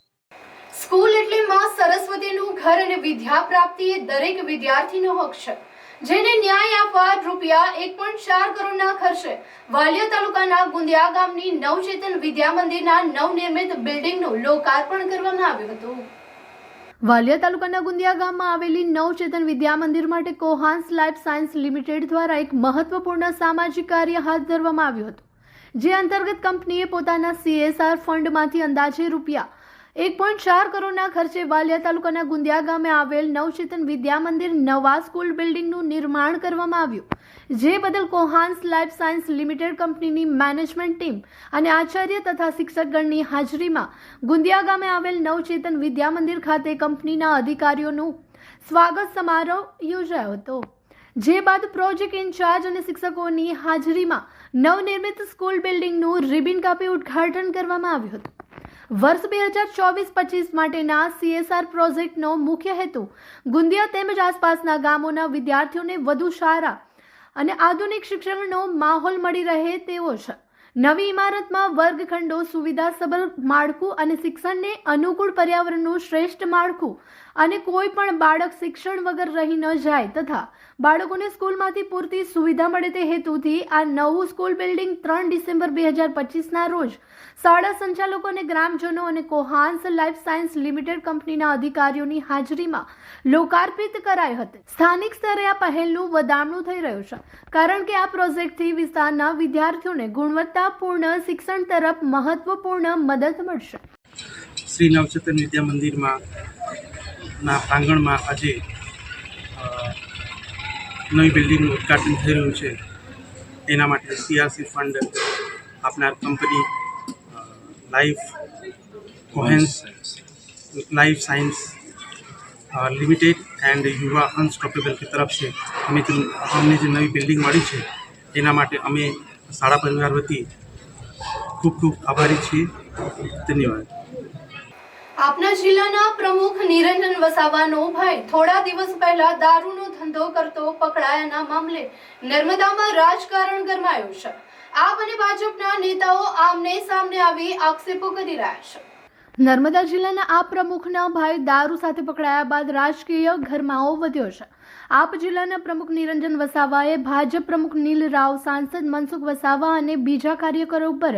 સ્કૂલ એટલે માં સરસ્વતીનું ઘર અને વિદ્યા પ્રાપ્તિ એ દરેક વિદ્યાર્થીનો હક છે, જેને ન્યાય આપવા રૂપિયા 1.4 કરોડના ખર્ચે વાલિયા તાલુકાના ગુંદિયા ગામની નવચેતન વિદ્યા મંદિરના નવનિર્મિત બિલ્ડિંગનું લોકાર્પણ કરવામાં આવ્યું હતું. વાલિયા તાલુકાના ગુંદિયા ગામમાં આવેલી નવચેતન વિદ્યા મંદિર માટે કોહાન્સ લાઈફ સાયન્સ લિમિટેડ દ્વારા એક મહત્વપૂર્ણ સામાજિક કાર્ય હાથ ધરવામાં આવ્યું હતું, જે અંતર્ગત કંપનીએ પોતાના CSR ફંડમાંથી અંદાજે રૂપિયા 1.4 કરોડના ખર્ચે વાલિયા તાલુકાના ગુંદિયા ગામે આવેલ નવચેતન વિદ્યા મંદિર નવા સ્કૂલ બિલ્ડિંગનું નિર્માણ કરવામાં આવ્યું, જે બદલ કોહાન્સ લાઈફ સાયન્સ લિમિટેડ કંપનીની મેનેજમેન્ટ ટીમ અને આચાર્ય તથા શિક્ષકગણની હાજરીમાં ગુંદિયા ગામે આવેલ નવચેતન વિદ્યા મંદિર ખાતે કંપનીના અધિકારીઓનું સ્વાગત સમારોહ યોજાયો હતો. જે બાદ પ્રોજેક્ટ ઇન્ચાર્જ અને શિક્ષકોની હાજરીમાં નવનિર્મિત સ્કૂલ બિલ્ડિંગનું રિબિન કાપી ઉદ્ઘાટન કરવામાં આવ્યું હતું. વર્ષ 2024-25 માટેના CSR પ્રોજેક્ટનો મુખ્ય હેતુ ગુંદિયા તેમજ આસપાસના ગામોના વિદ્યાર્થીઓને વધુ સારા અને આધુનિક શિક્ષણનો માહોલ મળી રહે તેવો છે. નવી ઇમારતમાં વર્ગખંડો, સુવિધાસભર માળખું અને શિક્ષણને અનુકૂળ પર્યાવરણનું શ્રેષ્ઠ માળખું અને કોઈ પણ બાળક શિક્ષણ વગર રહી ન જાય તથા બાળકોને સ્કૂલમાંથી પૂરતી સુવિધા મળે તે હેતુથી આ નવું સ્કૂલ બિલ્ડિંગ 3 ડિસેમ્બર 2025ના રોજ શાળા સંચાલકો અને ગ્રામજનો અને કોહાન્સ લાઈફ સાયન્સ લિમિટેડ કંપનીના અધિકારીઓની હાજરીમાં લોકાર્પિત કરાઈ હતી. સ્થાનિક સ્તરે આ પહેલનું વધામણું થઈ રહ્યું છે, કારણ કે આ પ્રોજેક્ટથી વિસ્તારના વિદ્યાર્થીઓને ગુણવત્તાપૂર્ણ શિક્ષણ તરફ મહત્વપૂર્ણ મદદ મળશે. શ્રી નવચેતન વિદ્યા મંદિરમાં ના પ્રાંગણમાં આજે નવી બિલ્ડિંગનું ઉદ્ઘાટન થઈ રહ્યું છે. એના માટે CRC ફંડ આપનાર company Cohance life science limited and Yuva unstoppable की तरफ से અમને જે નવી બિલ્ડિંગ મળી છે એના માટે અમે શાળા પરિવાર વતી ખૂબ ખૂબ આભારી છીએ. ધન્યવાદ. આપના જિલ્લાના પ્રમુખ નિરંજન વસાવાનો ભાઈ થોડા દિવસ પહેલા દારૂનો ધંધો કરતો પકડાયાના મામલે નર્મદામાં રાજકારણ ગરમાયું છે. આપ અને ભાજપના નેતાઓ આમને સામને આવી આક્ષેપો કરી રહ્યા છે. નર્મદા જિલ્લાના આ પ્રમુખના ભાઈ દારૂ સાથે પકડાયા બાદ રાજકીય ગરમાવો વધ્યો છે. આપ જિલ્લાના પ્રમુખ નિરંજન વસાવાએ ભાજપ પ્રમુખ નીલ રાવ, સાંસદ મનસુખ વસાવા અને બીજા કાર્યકરો ઉપર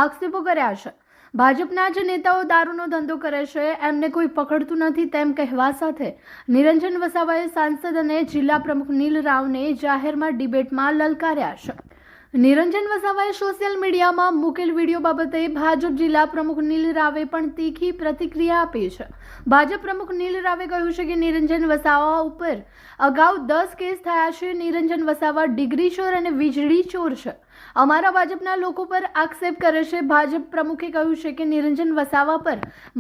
આક્ષેપો કર્યા છે. ભાજપના જ નેતાઓ દારૂનો ધંધો કરે છે, એમને કોઈ પકડતું નથી તેમ કહેવા સાથે નિરંજન વસાવાએ સાંસદ અને જિલ્લા પ્રમુખ નીલ રાવને જાહેરમાં ડિબેટમાં લલકાર્યા છે. નિરંજન વસાવાએ સોશિયલ મીડિયામાં મૂકેલ વિડીયો બાબતે ભાજપ જિલ્લા પ્રમુખ નીલ રાવે પણ તીખી પ્રતિક્રિયા આપી છે. ભાજપ પ્રમુખ નીલ રાવે કહ્યું છે કે નિરંજન વસાવા ઉપર અગાઉ 10 કેસ થયા છે. નિરંજન વસાવા ડિગ્રી ચોર અને વીજળી ચોર છે. અમારા ભાજપના લોકો પર આક્ષેપ કરે છે. ભાજપ પ્રમુખે કહ્યું છે કે નિરંજન વસાવા પર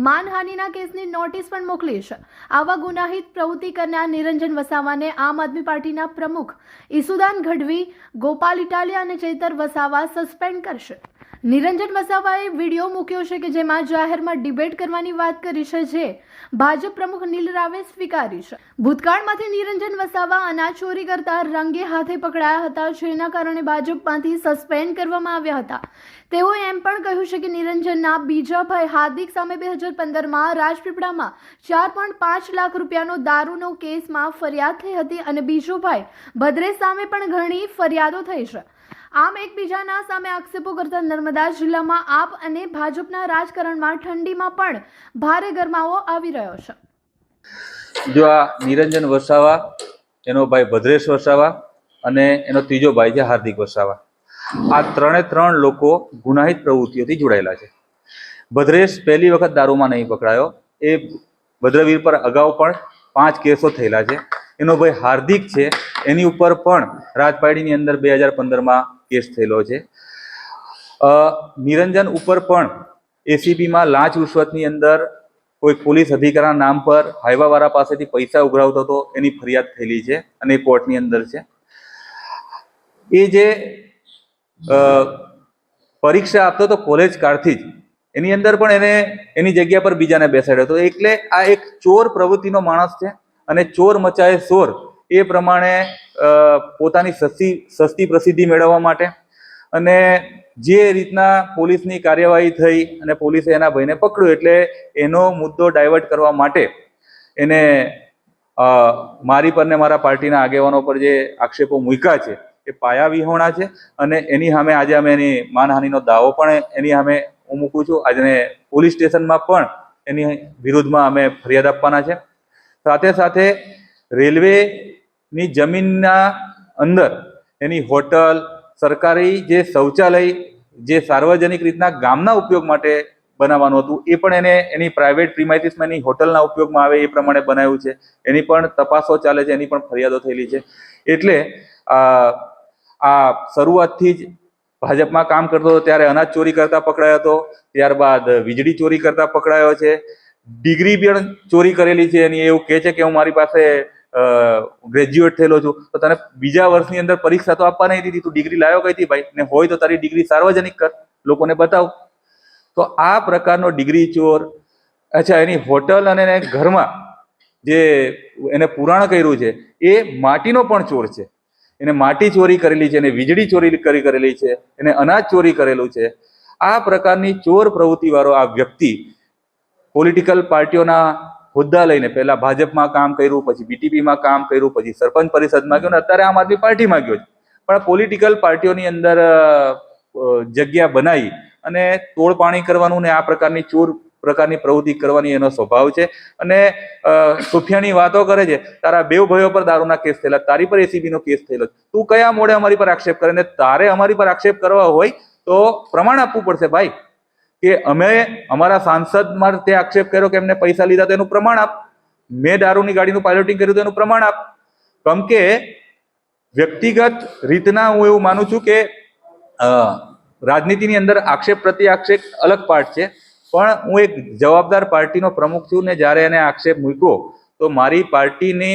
માનહાનિના કેસની નોટિસ પણ મોકલી છે. આવા ગુનાહિત પ્રવૃત્તિ કરનાર નિરંજન વસાવાને આમ આદમી પાર્ટીના પ્રમુખ ઈસુદાન ગઢવી, ગોપાલ ઇટાલિયા અને ચૈતર વસાવા સસ્પેન્ડ કરશે. નિરંજન વસાવાએ વિડીયો મૂક્યો છે કે જેમાં જાહેરમાં ડિબેટ કરવાની વાત કરી છે, જે ભાજપ પ્રમુખ નીલ રાવે સ્વીકારી છે. ભૂતકાળમાંથી નિરંજન વસાવા અનાજ ચોરી કરતા રંગે હાથે પકડાયા હતા, જેના કારણે ભાજપમાંથી સસ્પેન્ડ કરવામાં આવ્યા હતા. તેઓએ એમ પણ કહ્યું છે કે નિરંજનના બીજા ભાઈ હાર્દિક સામે 2015માં રાજપીપળામાં 4.5 લાખ રૂપિયાનો દારૂનો કેસમાં ફરિયાદ થઈ હતી અને બીજો ભાઈ ભદ્રેશ સામે પણ ઘણી ફરિયાદો થઈ છે. આમ એકબીજાના સામે આક્ષેપો કરતા નર્મદા જિલ્લામાં આપ અને ભાજપના રાજકારણમાં ઠંડીમાં પણ ભારે ગરમાવો આવી રહ્યો છે. જો આ નિરંજન વસાવા, એનો ભાઈ ભદ્રેશ વસાવા અને એનો ત્રીજો ભાઈ છે હાર્દિક વસાવા, આ ત્રણ લોકો ગુનાહિત પ્રવૃત્તિઓથી જોડાયેલા છે. ભદ્રેશ પહેલી વખત દારૂમાં નહીં પકડાયો, એ ભદ્રવીર પર અગાઉ પણ 5 કેસો થયેલા છે. એનો ભાઈ હાર્દિક છે, એની ઉપર પણ રાજપાડીની અંદર 2015માં કેસ થયેલો છે. નિરંજન ઉપર પણ એસીબીમાં લાંચ રૂશ્વતની અંદર કોઈ પોલીસ અધિકારીના નામ પર હાઈવાવાળા પાસેથી પૈસા ઉઘરાવતો હતો, એની ફરિયાદ થયેલી છે અને એ કોર્ટની અંદર છે. એ જે પરીક્ષા આપતો હતો કોલેજ કાળથી જ, એની અંદર પણ એને એની જગ્યા પર બીજાને બેસાડ્યો હતો. એટલે આ એક ચોર પ્રવૃત્તિનો માણસ છે અને ચોર મચાએ શોર એ પ્રમાણે પોતાની સસ્તી પ્રસિદ્ધિ મેળવવા માટે અને જે રીતના પોલીસની કાર્યવાહી થઈ અને પોલીસે એના ભાઈને પકડ્યો, એટલે એનો મુદ્દો ડાયવર્ટ કરવા માટે એને મારી પર ને મારા પાર્ટીના આગેવાનો પર જે આક્ષેપો મૂક્યા છે એ પાયા વિહોણા છે અને એની સામે આજે અમે એની માનહાનિનો દાવો પણ એની સામે હું મૂકું છું. આજે પોલીસ સ્ટેશનમાં પણ એની વિરુદ્ધમાં અમે ફરિયાદ આપવાના છે. સાથે સાથે રેલવેની જમીનના અંદર એની હોટલ, સરકારી જે શૌચાલય જે સાર્વજનિક રીતના ગામના ઉપયોગ માટે બનાવવાનું હતું, એ પણ એને એની પ્રાઇવેટ પ્રીમાઇસીસમાં એની હોટલના ઉપયોગમાં આવે એ પ્રમાણે બનાવ્યું છે. એની પણ તપાસો ચાલે છે, એની પણ ફરિયાદો થયેલી છે. એટલે આ શરૂઆતથી જ ભાજપમાં કામ કરતો હતો ત્યારે અનાજ ચોરી કરતા પકડાયો હતો, ત્યારબાદ વીજળી ચોરી કરતા પકડાયો છે, ડિગ્રી પણ ચોરી કરેલી છે એની. એવું કહે છે કે હું મારી પાસે ગ્રેજ્યુએટ થયેલો છું, તો તને બીજા વર્ષની અંદર પરીક્ષા તો આપવા નહીં દીધી, તું ડિગ્રી લાવ્યો કઈ થી ભાઈ? ને હોય તો તારી ડિગ્રી સાર્વજનિક કર, લોકોને બતાવ. તો આ પ્રકારનો ડિગ્રી ચોર. અચ્છા, એની હોટલ અને ઘરમાં જે એને પુરાણ કર્યું છે એ માટીનો પણ ચોર છે. એને માટી ચોરી કરેલી છે, એને વીજળી ચોરી કરેલી છે, એને અનાજ ચોરી કરેલું છે. આ પ્રકારની ચોર પ્રવૃત્તિવાળો આ વ્યક્તિ પોલિટિકલ પાર્ટીઓના હોદ્દા લઈને પહેલા ભાજપમાં કામ કર્યું, પછી બીટીપીમાં કામ કર્યું, પછી સરપંચ પરિષદમાં ગયો ને અત્યારે આમ આદમી પાર્ટીમાં ગયો છે. પણ પોલિટિકલ પાર્ટીઓની અંદર જગ્યા બનાવી અને તોડપાણી કરવાનું ને આ પ્રકારની ચોર પ્રકારની પ્રવૃત્તિ કરવાની એનો સ્વભાવ છે. અને સુફિયાની વાતો કરે છે, તારા 2 ભાઈઓ પર દારૂના કેસ થયેલા, તારી પર એસીબીનો કેસ થયેલો, તું કયા મોડે અમારી પર આક્ષેપ કરે? ને તારે અમારી પર આક્ષેપ કરવા હોય તો પ્રમાણ આપવું પડશે ભાઈ, કે અમે અમારા સાંસદ માટે આક્ષેપ કર્યો કે એમને પૈસા લીધા તો એનું પ્રમાણ આપ. મેં દારૂની ગાડીનું પાયલોટિંગ કર્યું તો એનું પ્રમાણ આપ. કેમ કે વ્યક્તિગત રીતના હું એવું માનું છું કે રાજનીતિની અંદર આક્ષેપ પ્રતિ આક્ષેપ અલગ પાર્ટ છે, પણ હું એક જવાબદાર પાર્ટીનો પ્રમુખ છું ને જ્યારે એને આક્ષેપ મૂક્યો તો મારી પાર્ટીને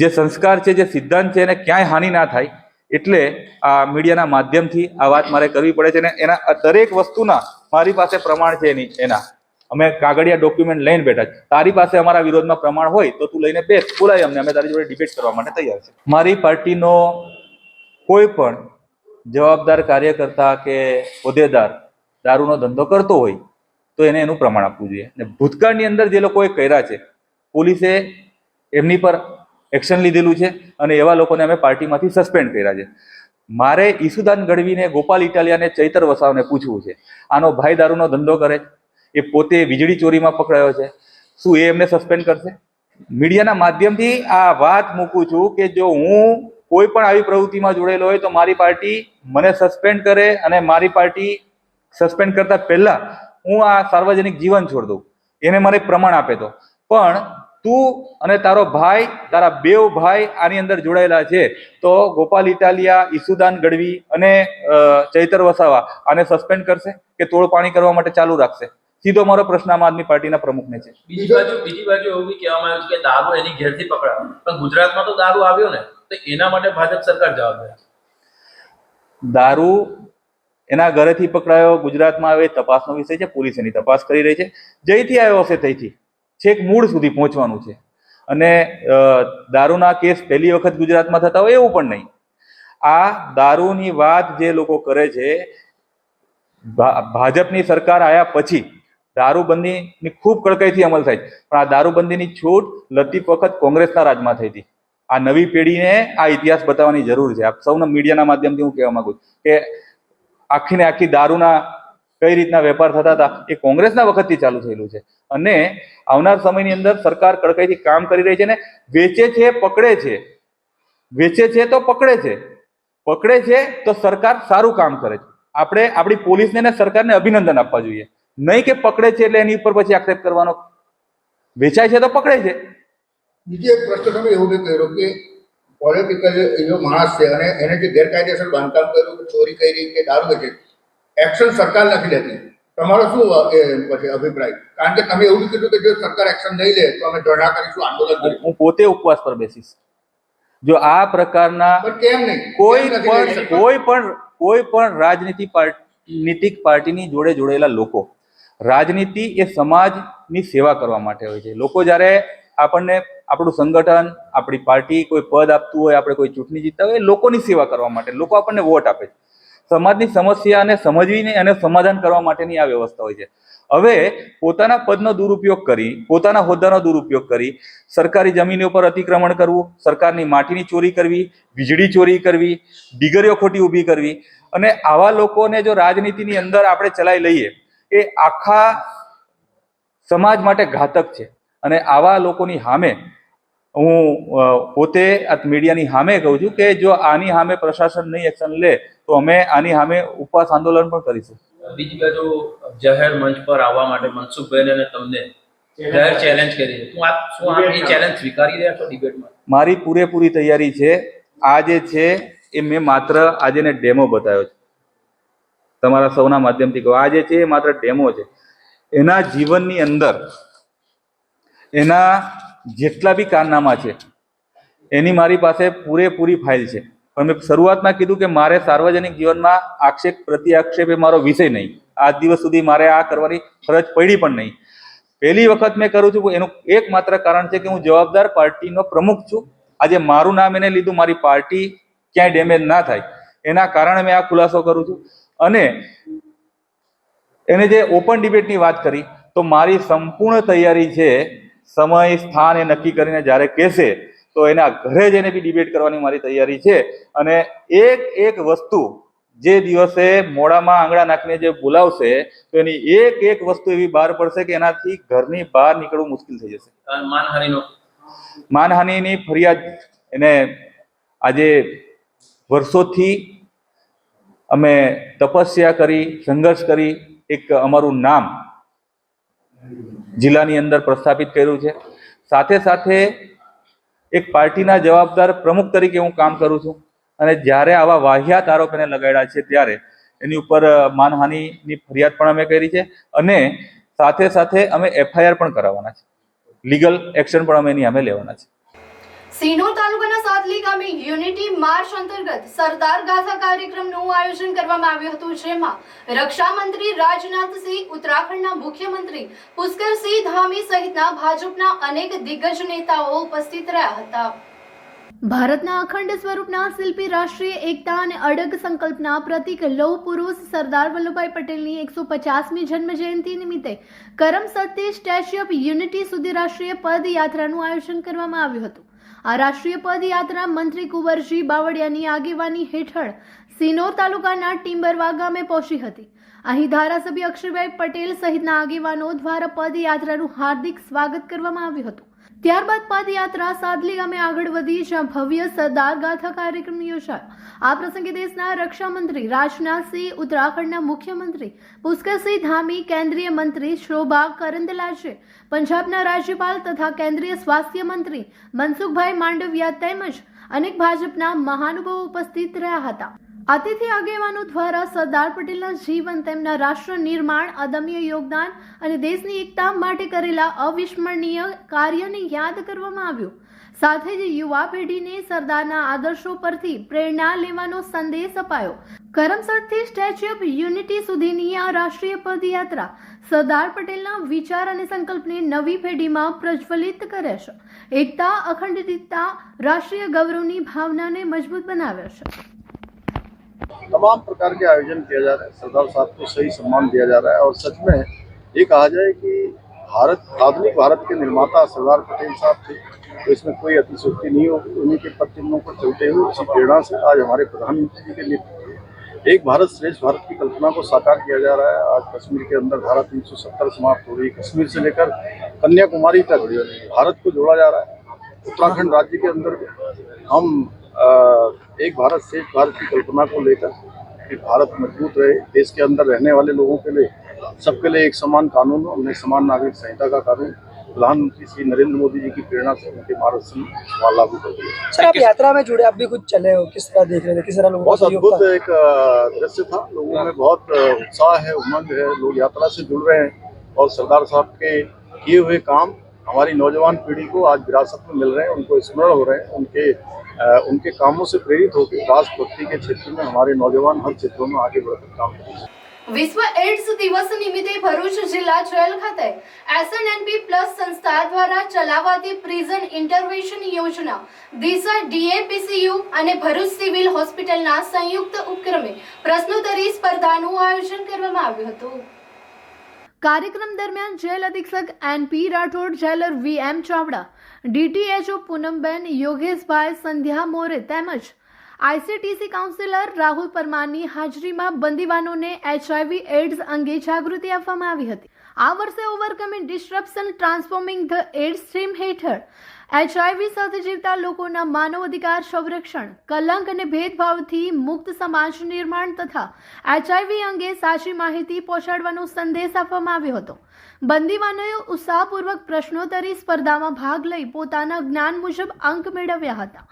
જે સંસ્કાર છે, જે સિદ્ધાંત છે, એને ક્યાંય હાનિ ના થાય એટલે આ મીડિયાના માધ્યમથી આ વાત મારે કરવી પડે છે. ને એના દરેક વસ્તુના મારી પાસે પ્રમાણ છે. એના અમે કાગળિયા ડોક્યુમેન્ટ લઈને બેઠા છે. તારી પાસે અમારા વિરોધમાં પ્રમાણ હોય તો તું લઈને બેસ, બોલાય અમને, અમે તારી જોડે ડિબેટ કરવા માટે તૈયાર છે. મારી પાર્ટીનો કોઈ પણ જવાબદાર કાર્યકર્તા કે હોદ્દેદાર દારૂનો ધંધો કરતો હોય તો એને એનું પ્રમાણ આપવું જોઈએ. ને ભૂતકાળની અંદર જે લોકોએ કર્યા છે, પોલીસે એમની પર એક્શન લીધેલું છે અને એવા લોકોને અમે પાર્ટીમાંથી સસ્પેન્ડ કર્યા છે. મારે ઈસુદાન ગઢવીને, ગોપાલ ઇટાલિયાને, ચૈતર વસાવાને પૂછવું છે, આનો ભાઈ દારૂનો ધંધો કરે, એ પોતે વીજળી ચોરીમાં પકડાયો છે, શું એ એમને સસ્પેન્ડ કરશે? મીડિયાના માધ્યમથી આ વાત મૂકું છું કે જો હું કોઈ પણ આવી પ્રવૃત્તિમાં જોડેલો હોય તો મારી પાર્ટી મને સસ્પેન્ડ કરે અને મારી પાર્ટી સસ્પેન્ડ કરતા પહેલા હું આ સાર્વજનિક જીવન છોડ દઉં, એને મને પ્રમાણ આપે તો. પણ તું અને તારો ભાઈ, તારા બેવ ભાઈ આની અંદર જોડાયેલા છે, તો ગોપાલ ઇટાલિયા, ઈસુદાન ગઢવી અને ચૈતર વસાવા આને સસ્પેન્ડ કરશે કે તોડપાણી કરવા માટે ચાલુ રાખશે? સીધો મારો પ્રશ્ન આમ આદમી પાર્ટીના પ્રમુખને છે. બીજી બાજુ એવું બી કહેવામાં આવ્યું છે કે દારૂ એની ઘેરથી પકડાયો, પણ ગુજરાતમાં તો દારૂ આવ્યો ને, તો એના માટે ભાજપ સરકાર જવાબદાર છે. દારૂ એના ઘરેથી પકડાયો, ગુજરાતમાં આવે તપાસનો વિષય છે, પોલીસ એની તપાસ કરી રહી છે. જઈથી આવ્યો હશે તઈથી છેક મૂળ સુધી પહોંચવાનું છે. અને દારૂના કેસ પહેલી વખત ગુજરાતમાં થતા હોય એવું પણ નહીં. આ દારૂની વાત જે લોકો કરે છે, ભાજપની સરકાર આવ્યા પછી દારૂબંધીની ખૂબ કડકાઈથી અમલ થાય છે, પણ આ દારૂબંધીની છૂટ લતીફ વખત કોંગ્રેસના રાજમાં થઈ હતી. આ નવી પેઢીને આ ઇતિહાસ બતાવવાની જરૂર છે. આપ સૌના મીડિયાના માધ્યમથી હું કહેવા માંગુ છું કે આખી ને આખી દારૂના કઈ રીતના વેપાર થતા હતા એ કોંગ્રેસના વખતથી ચાલુ થયેલું છે. અને આવનાર સમયની અંદર સરકાર કડકાઈથી કામ કરી રહી છે ને વેચે છે, પકડે છે, વેચે છે તો પકડે છે, પકડે છે તો સરકાર સારું કામ કરે છે. આપણે આપણી પોલીસને ને સરકારને અભિનંદન આપવા જોઈએ, નહીં કે પકડે છે એટલે એની ઉપર પછી આક્ષેપ કરવાનો. વેચાય છે તો પકડે છે. બીજો એક પ્રશ્ન તમે એવું બી કર્યો કે પોલિટિકલ એવો માણસ છે અને એને જે ગેરકાયદેસર બાંધકામ કર્યું, ચોરી કરી કે દારૂ વેચે, એક્શન સરકાર નથી લેતી. તમારો શું પછી અભિપ્રાય? કારણ કે તમે એવું બી કીધું કે જો સરકાર એક્શન નહીં લે તો અમે ધરણા કરીશું, આંદોલન કરીશું. હું પોતે ઉપવાસ પર બેસીશ જો આ પ્રકારના કોઈ પણ રાજનીતિક પાર્ટીની જોડે જોડેલા લોકો. રાજનીતિ એ સમાજની સેવા કરવા માટે હોય છે. લોકો જ્યારે આપણને આપણું સંગઠન, આપણી પાર્ટી કોઈ પદ આપતું હોય, આપણે કોઈ ચૂંટણી જીતતા હોય, લોકોની સેવા કરવા માટે લોકો આપણને વોટ આપે છે. સમાજની સમસ્યાને સમજવીને અને સમાધાન કરવા માટેની આ વ્યવસ્થા હોય છે. હવે પોતાના પદનો દુરુપયોગ કરી, પોતાના હોદ્દાનો દુરુપયોગ કરી સરકારી જમીનો પર અતિક્રમણ કરવું, સરકારની માટીની ચોરી કરવી, વીજળી ચોરી કરવી, ડિગરીઓ ખોટી ઊભી કરવી, અને આવા લોકોને જો રાજનીતિની અંદર આપણે ચલાવી લઈએ એ આખા સમાજ માટે ઘાતક છે. અને આવા લોકોની સામે હું પોતે આ મીડિયાની સામે કહું છું કે જો આની સામે પ્રશાસન નહીં એક્શન લે તો અમે આની સામે ઉપવાસ આંદોલન પણ કરીશું. બીજી બાજુ જાહેર મંચ પર આવવા માટે મનસુખભાઈ અને તમને જાહેર ચેલેન્જ કરી છે. શું આપ એ ચેલેન્જ સ્વીકારી રહ્યા છો ડિબેટમાં? મારી પૂરેપૂરી તૈયારી છે. આ જે છે એ મેં માત્ર આજે ને ડેમો બતાવ્યો છે. તમારા સૌના માધ્યમથી કહું, આ જે છે એ માત્ર ડેમો છે. એના જીવનની અંદર એના જેટલા બી કારનામા છે એની મારી પાસે પૂરેપૂરી ફાઇલ છે. પણ મેં શરૂઆતમાં કીધું કે મારે સાર્વજનિક જીવનમાં આક્ષેપ પ્રત્યાક્ષેપ એ મારો વિષય નહીં. આજ દિવસ સુધી મારે આ કરવાની ફરજ પડી પણ નહીં. પહેલી વખત મેં કરું છું. એનું એકમાત્ર કારણ છે કે હું જવાબદાર પાર્ટીનો પ્રમુખ છું. આજે મારું નામ એને લીધું, મારી પાર્ટી ક્યાંય ડેમેજ ના થાય એના કારણે મેં આ ખુલાસો કરું છું. અને એને જે ઓપન ડિબેટની વાત કરી તો મારી સંપૂર્ણ તૈયારી છે. સમય સ્થાન એ નક્કી કરીને જ્યારે કહેશે તો એના ઘરે જઈને બી ડિબેટ કરવાની મારી તૈયારી છે. અને એક વસ્તુ જે દિવસે મોડામાં આંગળા નાખીને જે બોલાવશે તો એની એક વસ્તુ એવી બહાર પડશે કે એનાથી ઘરની બહાર નીકળવું મુશ્કેલ થઈ જશે. માનહાનિની ફરિયાદ એને આજે વર્ષોથી અમે તપસ્યા કરી, સંઘર્ષ કરી એક અમારું નામ જિલ્લાની અંદર પ્રસ્થાપિત કર્યું છે. સાથે સાથે એક પાર્ટીના જવાબદાર પ્રમુખ તરીકે હું કામ કરું છું. અને જ્યારે આવા વાહિયાત આરોપ એને લગાડ્યા છે ત્યારે એની ઉપર માનહાનિની ફરિયાદ પણ અમે કરી છે. અને સાથે સાથે અમે FIR પણ કરાવવાના છે. લીગલ એક્શન પણ અમે એની સામે લેવાના છે. સિનોર તાલુકાના સાદલી ગામે યુનિટી માર્ચ અંતર્ગત સરદાર ગાથા કાર્યક્રમનું આયોજન કરવામાં આવ્યું હતું, જેમાં રક્ષા મંત્રી રાજનાથસિંહ, ઉત્તરાખંડના મુખ્યમંત્રી પુષ્કરસિંહ ધામી સહિતના ભાજપના અનેક દિગ્ગજ નેતાઓ ઉપસ્થિત રહ્યા હતા. ભારતના અખંડ સ્વરૂપના શિલ્પી, રાષ્ટ્રીય એકતા અને અડગ સંકલ્પના પ્રતીક લોહ પુરુષ સરદાર વલ્લભભાઈ પટેલની 150મી જન્મ જયંતિ નિમિત્તે કરમસદથી સ્ટેચ્યુ ઓફ યુનિટી સુધી રાષ્ટ્રીય પદયાત્રાનું આયોજન કરવામાં આવ્યું હતું. આ રાષ્ટ્રીય પદયાત્રા મંત્રી કુંવરજી બાવળિયાની આગેવાની હેઠળ સિનોર તાલુકાના ટીમ્બરવા ગામે પહોંચી હતી. અહીં ધારાસભ્ય અક્ષરભાઈ પટેલ સહિતના આગેવાનો દ્વારા પદયાત્રાનું હાર્દિક સ્વાગત કરવામાં આવ્યું હતું. ત્યારબાદ પદયાત્રા સાદલી ગામે આગળ વધી, જ્યાં ભવ્ય સરદાર ગાથા કાર્યક્રમ યોજાયો. આ પ્રસંગે દેશના રક્ષામંત્રી રાજનાથસિંહ, ઉત્તરાખંડના મુખ્યમંત્રી પુષ્કરસિંહ ધામી, કેન્દ્રીય મંત્રી શોભા કરંદલાજે, પંજાબના રાજ્યપાલ તથા કેન્દ્રીય સ્વાસ્થ્ય મંત્રી મનસુખભાઈ માંડવિયા તેમજ અનેક ભાજપના મહાનુભાવો ઉપસ્થિત રહ્યા હતા. અતિથિ આગેવાનો દ્વારા સરદાર પટેલના જીવન, તેમના રાષ્ટ્ર નિર્માણ, અદમ્ય યોગદાન અને દેશની એકતા માટે કરેલા અવિસ્મરણીય કાર્યને યાદ કરવામાં આવ્યું. સાથે જ યુવા પેઢીને સરદારના આદર્શો પરથી પ્રેરણા લેવાનો સંદેશ અપાયો. કરમસદથી સ્ટેચ્યુ ઓફ યુનિટી સુધીની આ રાષ્ટ્રીય પદયાત્રા સરદાર પટેલના વિચાર અને સંકલ્પને નવી પેઢીમાં પ્રજ્વલિત કરે છે. એકતા, અખંડિતતા, રાષ્ટ્રીય गौरवની ભાવનાને मजबूत बनावे છે. तमाम प्रकार के आयोजन किया जा रहा है, सरदार साहब को सही सम्मान दिया जा रहा है और सच में ये कहा जाए कि भारत, आधुनिक भारत के निर्माता सरदार पटेल साहब थे, तो इसमें कोई अतिशयोक्ति नहीं होगी. उन्हीं के पद चिन्हों पर चलते हुए उसी प्रेरणा से आज हमारे प्रधानमंत्री जी के नेतृत्व एक भारत श्रेष्ठ भारत की कल्पना को साकार किया जा रहा है. आज कश्मीर के अंदर धारा 370 समाप्त हो रही है. कश्मीर से लेकर कन्याकुमारी तक भारत को जोड़ा जा रहा है. उत्तराखंड राज्य के अंदर हम एक भारत श्रेष्ठ भारत की कल्पना को लेकर कि भारत मजबूत रहे, देश के अंदर रहने वाले लोगों के लिए, सबके लिए एक समान कानून हो, हमने समान नागरिक संहिता का कानून प्रधानमंत्री श्री नरेंद्र मोदी जी की प्रेरणा से उनके मार्गदर्शन में लागू कर दिया. सर, आप यात्रा में जुड़े, आप भी कुछ चले हो, किस तरह देख रहे थे, किस तरह लोगों बहुत अद्भुत एक दृश्य था. लोगों में बहुत उत्साह है, उमंग है, लोग यात्रा से जुड़ रहे हैं और सरदार साहब के किए हुए काम हमारी नौजवान पीढ़ी को आज विरासत में मिल रहे हैं, उनको स्मरण हो रहे हैं. उनके कामों से प्रेरित होकर राष्ट्रभक्ति के क्षेत्र में हमारे नौजवान हर क्षेत्रों में आगे बढ़कर काम कर रहे हैं. વિશ્વ એડ્સ દિવસ નિમિત્તે ભરૂચ જિલ્લા જેલ ખાતે SNNP પ્લસ સંસ્થા દ્વારા ચલાવાતી પ્રિઝન ઇન્ટરવેન્શન યોજના, દિશા DAPCU અને ભરૂચ સિવિલ હોસ્પિટલના સંયુક્ત ઉપક્રમે પ્રશ્નોત્તરી સ્પર્ધાનું આયોજન કરવામાં આવ્યું હતું. કાર્યક્રમ દરમિયાન જેલ અધિક્ષક NP Rathod, jailer VM Chavda, DTHO Poonamben, Yogeshbhai, Sandhya More તેમજ ICTC કાઉન્સિલર રાહુલ પરમારની હાજરીમાં બંદીવાનોને HIV એડ્સ અંગે જાગૃતિ આપવામાં આવી હતી. આ વર્ષે ઓવરકમિંગ ડિસ્ટ્રપ્શન ટ્રાન્સફોર્મિંગ ધ એડ્સ થીમ હેઠળ HIV સાથે જીવતા લોકોના માનવ અધિકાર સંરક્ષણ, કલંક અને ભેદભાવથી મુક્ત સમાજ નિર્માણ તથા HIV અંગે સાચી માહિતી પહોંચાડવાનો સંદેશ આપવામાં આવ્યો હતો. બંદીવાનોએ ઉત્સાહપૂર્વક પ્રશ્નોત્તરી સ્પર્ધામાં ભાગ લઈ પોતાના જ્ઞાન મુજબ અંક મેળવ્યા હતા.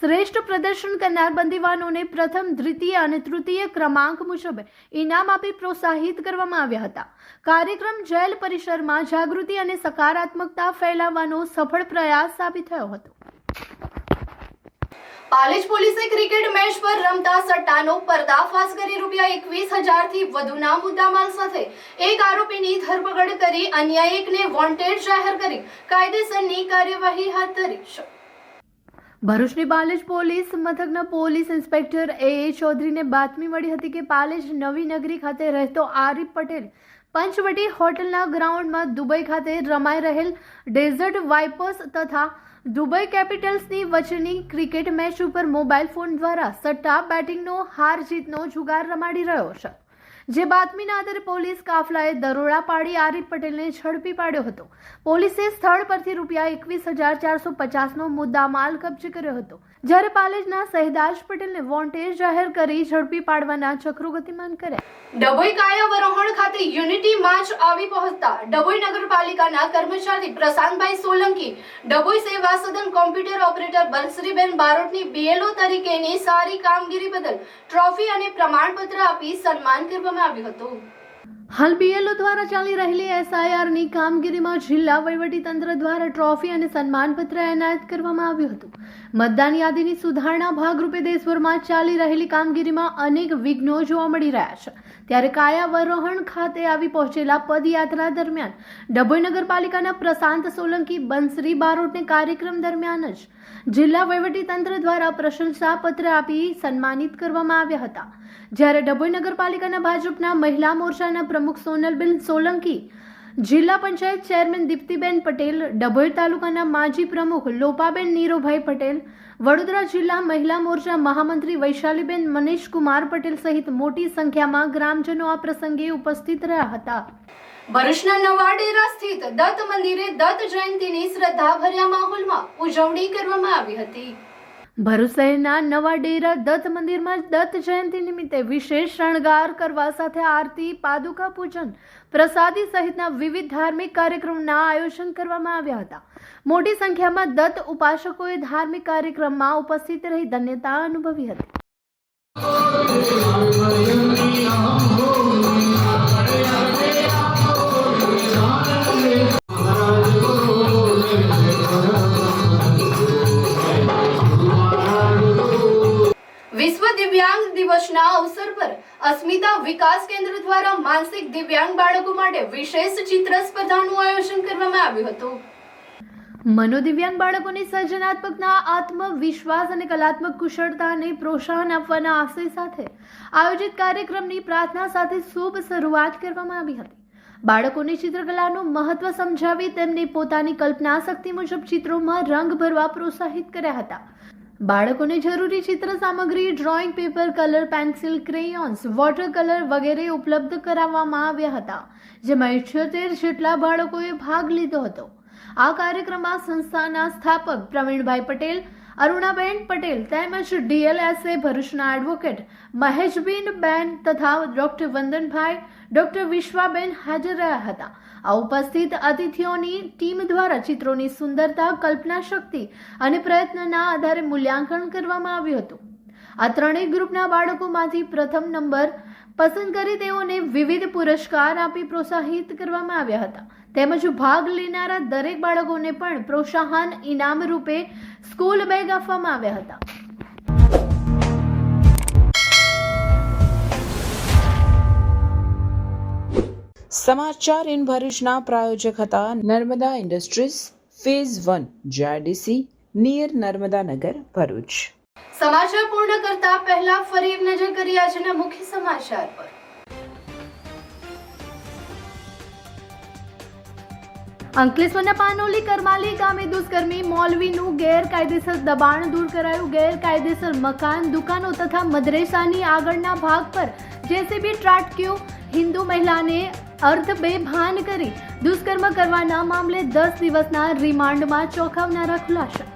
શ્રેષ્ઠ પ્રદર્શન કરનાર બંદીવાનોને પ્રથમ, દ્વિતીય અને તૃતીય ક્રમાંક મુજબ ઇનામ આપી પ્રોત્સાહિત કરવામાં આવ્યા હતા. કાર્યક્રમ જેલ પરિસરમાં જાગૃતિ અને સકારાત્મકતા ફેલાવવાનો સફળ પ્રયાસ સાબિત થયો હતો. પાલેજ પોલીસે ક્રિકેટ મેચ પર રમતા સટ્ટાનો પર્દાફાશ કરી ₹21,000 થી વધુના મુદ્દામાલ સાથે એક આરોપીની ધરપકડ કરી અન્ય એકને વોન્ટેડ જાહેર કરી કાયદેસરની કાર્યવાહી હાથ ધરી છે. ભરૂચની પાલેજ પોલીસ મથકના પોલીસ ઇન્સ્પેક્ટર AA ચૌધરીને બાતમી મળી હતી કે પાલેજ નવી નગરી ખાતે રહેતો આરિફ પટેલ પંચવટી હોટલના ગ્રાઉન્ડમાં દુબઈ ખાતે રમાઈ રહેલ ડેઝર્ટ વાઇપર્સ તથા દુબઈ કેપિટલ્સની વચ્ચેની ક્રિકેટ મેચ ઉપર મોબાઈલ ફોન દ્વારા સટ્ટા બેટિંગનો હાર જીતનો જુગાર રમાડી રહ્યો છે. જે બાતમીના આધારે પોલીસ કાફલાએ દરોડા પાડી આરિફ પટેલને ઝડપી પાડ્યો હતો. પોલીસે સ્થળ પરથી ₹21,450નો મુદ્દામાલ કબજે કર્યો હતો. જ્યારે પાલેજના સહેદાજ પટેલને વોન્ટેડ જાહેર કરી ઝડપી પાડવાના ચક્રો ગતિમાન કર્યા. ડભોઈ કાયાવરોહણ ખાતે યુનિટી માર્ચ આવી પહોંચતા ડભોઈ નગરપાલિકાના કર્મચારી પ્રશાંતભાઈ સોલંકી, ડભોઈ સેવા સદન કોમ્પ્યુટર ઓપરેટર બલશ્રીબેન બારોટની BLO તરીકેની સારી કામગીરી બદલ ટ્રોફી અને પ્રમાણપત્ર આપી સન્માન કરવામાં આવ્યું હતું. હાલ BLO દ્વારા ચાલી રહેલી SIRની કામગીરીમાં જિલ્લા વહીવટીતંત્ર દ્વારા ટ્રોફી અને સન્માનપત્ર એનાયત કરવામાં આવ્યું હતું. મતદાન યાદીની સુધારણા ભાગરૂપે દેશભરમાં ચાલી રહેલી કામગીરીમાં અનેક વિઘ્નો જોવા મળી રહ્યા છે. ત્યારે કાયાવરોહણ ખાતે આવી પહોંચેલા પદયાત્રા દરમિયાન ડભોઈ નગરપાલિકાના પ્રશાંત સોલંકી, બંસરી બારોટને કાર્યક્રમ દરમિયાન જ જિલ્લા વહીવટીતંત્ર દ્વારા પ્રશંસાપત્ર આપી સન્માનિત કરવામાં આવ્યા હતા. જ્યારે ડભોઈ નગરપાલિકાના ભાજપના મહિલા મોરચાના પ્રમુખ સોનલબેન સોલંકી, જિલ્લા પંચાયત ચેરમેન દીપ્તિબેન પટેલ, ડભોઈ તાલુકાના માજી પ્રમુખ લોપાબેન નીરોભાઈ પટેલ, વડોદરા જિલ્લા મહિલા મોરચા મહામંત્રી વૈશાલીબેન મનીષકુમાર પટેલ સહિત મોટી સંખ્યામાં ગ્રામજનો આ પ્રસંગે ઉપસ્થિત રહ્યા હતા. ભરૂચના નવા ડેરા સ્થિત દત્ત મંદિરે દત્ત જયંતિની શ્રદ્ધાભર્યા માહોલમાં ઉજવણી કરવામાં આવી હતી. ભરૂચ શહેરના નવા ડેરા દત્ત મંદિરમાં દત્ત જયંતિ નિમિત્તે વિશેષ શણગાર કરવા સાથે આરતી, પાદુકા પૂજન, પ્રસાદી સહિતના વિવિધ ધાર્મિક કાર્યક્રમોના આયોજન કરવામાં આવ્યા હતા. મોટી સંખ્યામાં દત્ત ઉપાસકોએ ધાર્મિક કાર્યક્રમમાં ઉપસ્થિત રહી ધન્યતા અનુભવી હતી. વિશ્વ દિવ્યાંગ દિવસના અવસર પર અસ્મિતા વિકાસ કેન્દ્ર દ્વારા માનસિક દિવ્યાંગ બાળકો માટે વિશેષ ચિત્ર સ્પર્ધાનું આયોજન કરવામાં આવ્યું હતું. મનોદિવ્યાંગ બાળકોની સર્જનાત્મકતા, આત્મવિશ્વાસ અને કલાત્મક કુશળતાને પ્રોત્સાહન આપવાના આશય સાથે આયોજિત કાર્યક્રમની પ્રાર્થના સાથે શુભ શરૂઆત કરવામાં આવી હતી. બાળકોની ચિત્રકલાનું મહત્વ સમજાવી તેમને પોતાની કલ્પના શક્તિ મુજબ ચિત્રોમાં રંગ ભરવા પ્રોત્સાહિત કર્યા હતા. બાળકોને જરૂરી ચિત્ર સામગ્રી, drawing paper, colour pencil, crayons, water colour વગેરે ઉપલબ્ધ કરાવવામાં આવ્યા હતા, જેમાં 78 જેટલા બાળકોએ ભાગ લીધો હતો. આ કાર્યક્રમમાં સંસ્થાના સ્થાપક પ્રવીણભાઈ પટેલ, અરુણાબેન પટેલ તેમજ DLSA ભરૂચના એડવોકેટ મહેશબેન તથા ડોક્ટર વંદનભાઈ, ડોક્ટર વિશ્વાબેન હાજર રહ્યા હતા. આ ઉપસ્થિત અતિથિઓની ટીમ દ્વારા ચિત્રોની સુંદરતા, કલ્પના શક્તિ અને પ્રયત્નના આધારે મૂલ્યાંકન કરવામાં આવ્યું હતું. આ ત્રણેય ગ્રુપના બાળકોમાંથી પ્રથમ નંબર પસંદ કરી તેઓને વિવિધ પુરસ્કાર આપી પ્રોત્સાહિત કરવામાં આવ્યા હતા. તેમજ ભાગ લેનારા દરેક બાળકોને પણ પ્રોત્સાહન ઇનામ રૂપે સ્કૂલ બેગ આપવામાં આવ્યા હતા. સમાચાર ઇન ભરૂચના પ્રાયોજક હતા Narmada industries phase 1 JRDC near Narmadanagar Bharuch. સમાચાર પૂર્ણ કરતા પહેલા ફરી એક નજર કરીએ આજના મુખ્ય સમાચાર પર. અંકલેશ્વરના પાનોલી કરમાલી ગામે દુષ્કર્મી મૌલવીનું ગેરકાયદેસર દબાણ દૂર કરાયું. ગેરકાયદેસર મકાન, દુકાનો તથા મદરેસાની આગળના ભાગ પર JCB ત્રાટક્યું. હિન્દુ મહિલાને અર્ધ બેભાન કરી દુષ્કર્મ કરવાના મામલે 10 દિવસના રિમાન્ડમાં ચોંકાવનારા ખુલાસા.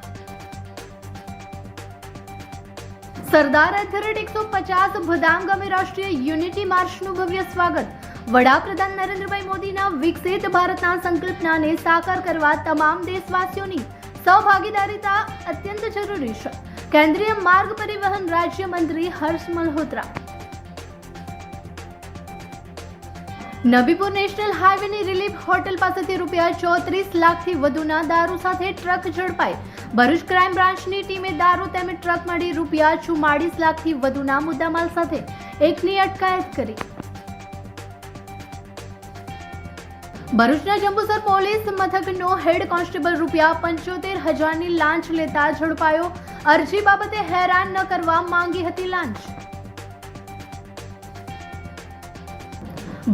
સરદાર એથેરેટ 150 ભદામ ગામે રાષ્ટ્રીય યુનિટી માર્ચનું ભવ્ય સ્વાગત. વડાપ્રધાન નરેન્દ્રભાઈ મોદીના વિકસિત ભારતના સંકલ્પનાને સાકાર કરવા તમામ દેશવાસીઓની સહભાગીદારીતા અત્યંત જરૂરી છે. કેન્દ્રીય માર્ગ પરિવહન રાજ્યમંત્રી હર્ષ મલ્હોત્રા. નબીપુર નેશનલ હાઈવેની રિલીફ હોટેલ પાસેથી ₹34 લાખથી વધુના દારૂ સાથે ટ્રક ઝડપાઈ. ભરૂચ ક્રાઇમ બ્રાન્ચની ટીમે દારૂ તેમજ ટ્રક મળી ₹44 લાખથી વધુના મુદ્દામાલ સાથે એકની અટકાયત કરી. ભરૂચના જંબુસર પોલીસ મથકનો હેડ કોન્સ્ટેબલ ₹75,000ની લાંચ લેતા ઝડપાયો. અરજી બાબતે હેરાન ન કરવા માંગી હતી લાંચ.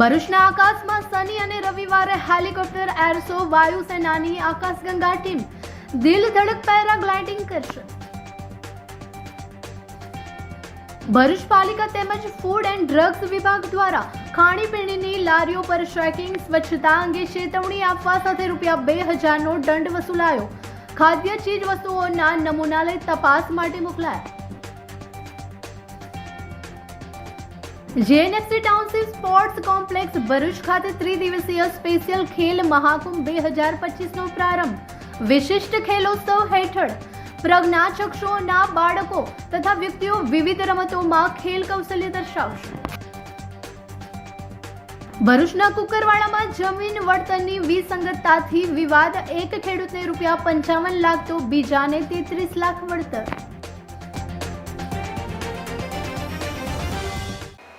ભરૂચના આકાશમાં શનિ અને રવિવારે હેલિકોપ્ટર એરસો વાયુસેનાની આકાશગંગા ટીમ દિલ ધડક પેરાગ્લાઇડિંગ કરશે. ભરૂચ પાલિકા તેમજ ફૂડ એન્ડ ડ્રગ્સ વિભાગ દ્વારા ખાણીપીણીની લારીઓ પર ચેકિંગ, સ્વચ્છતા અંગે ચેતવણી આપવા સાથે ₹2,000નો દંડ વસૂલાયો. ખાદ્ય ચીજ વસ્તુઓના નમૂના લઈ તપાસ માટે મોકલાયા. JNFC township sports complex Bharuch ખાતે ત્રિદિવસીય સ્પેશિયલ ખેલ મહાકુંભ 2025નો પ્રારંભ. વિશિષ્ટ ખેલોત્સવ હેઠળ પ્રજ્ઞાચક્ષુઓના બાળકો તથા વ્યક્તિઓ વિવિધ રમતોમાં ખેલ કૌશલ્ય દર્શાવશે. ભરૂચના કુકરવાડામાં જમીન વળતરની વિસંગતતાથી વિવાદ. એક ખેડૂતને ₹55 લાખ તો બીજાને 33 લાખ વળતર.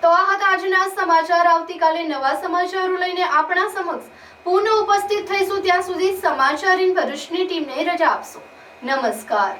તો આ હતા આજના સમાચાર. આવતીકાલે નવા સમાચારો લઈને આપણા સમક્ષ પુનઃ ઉપસ્થિત થઈશું. ત્યાં સુધી સમાચાર ઇન ભરૂચની ટીમને રજા આપશો. નમસ્કાર.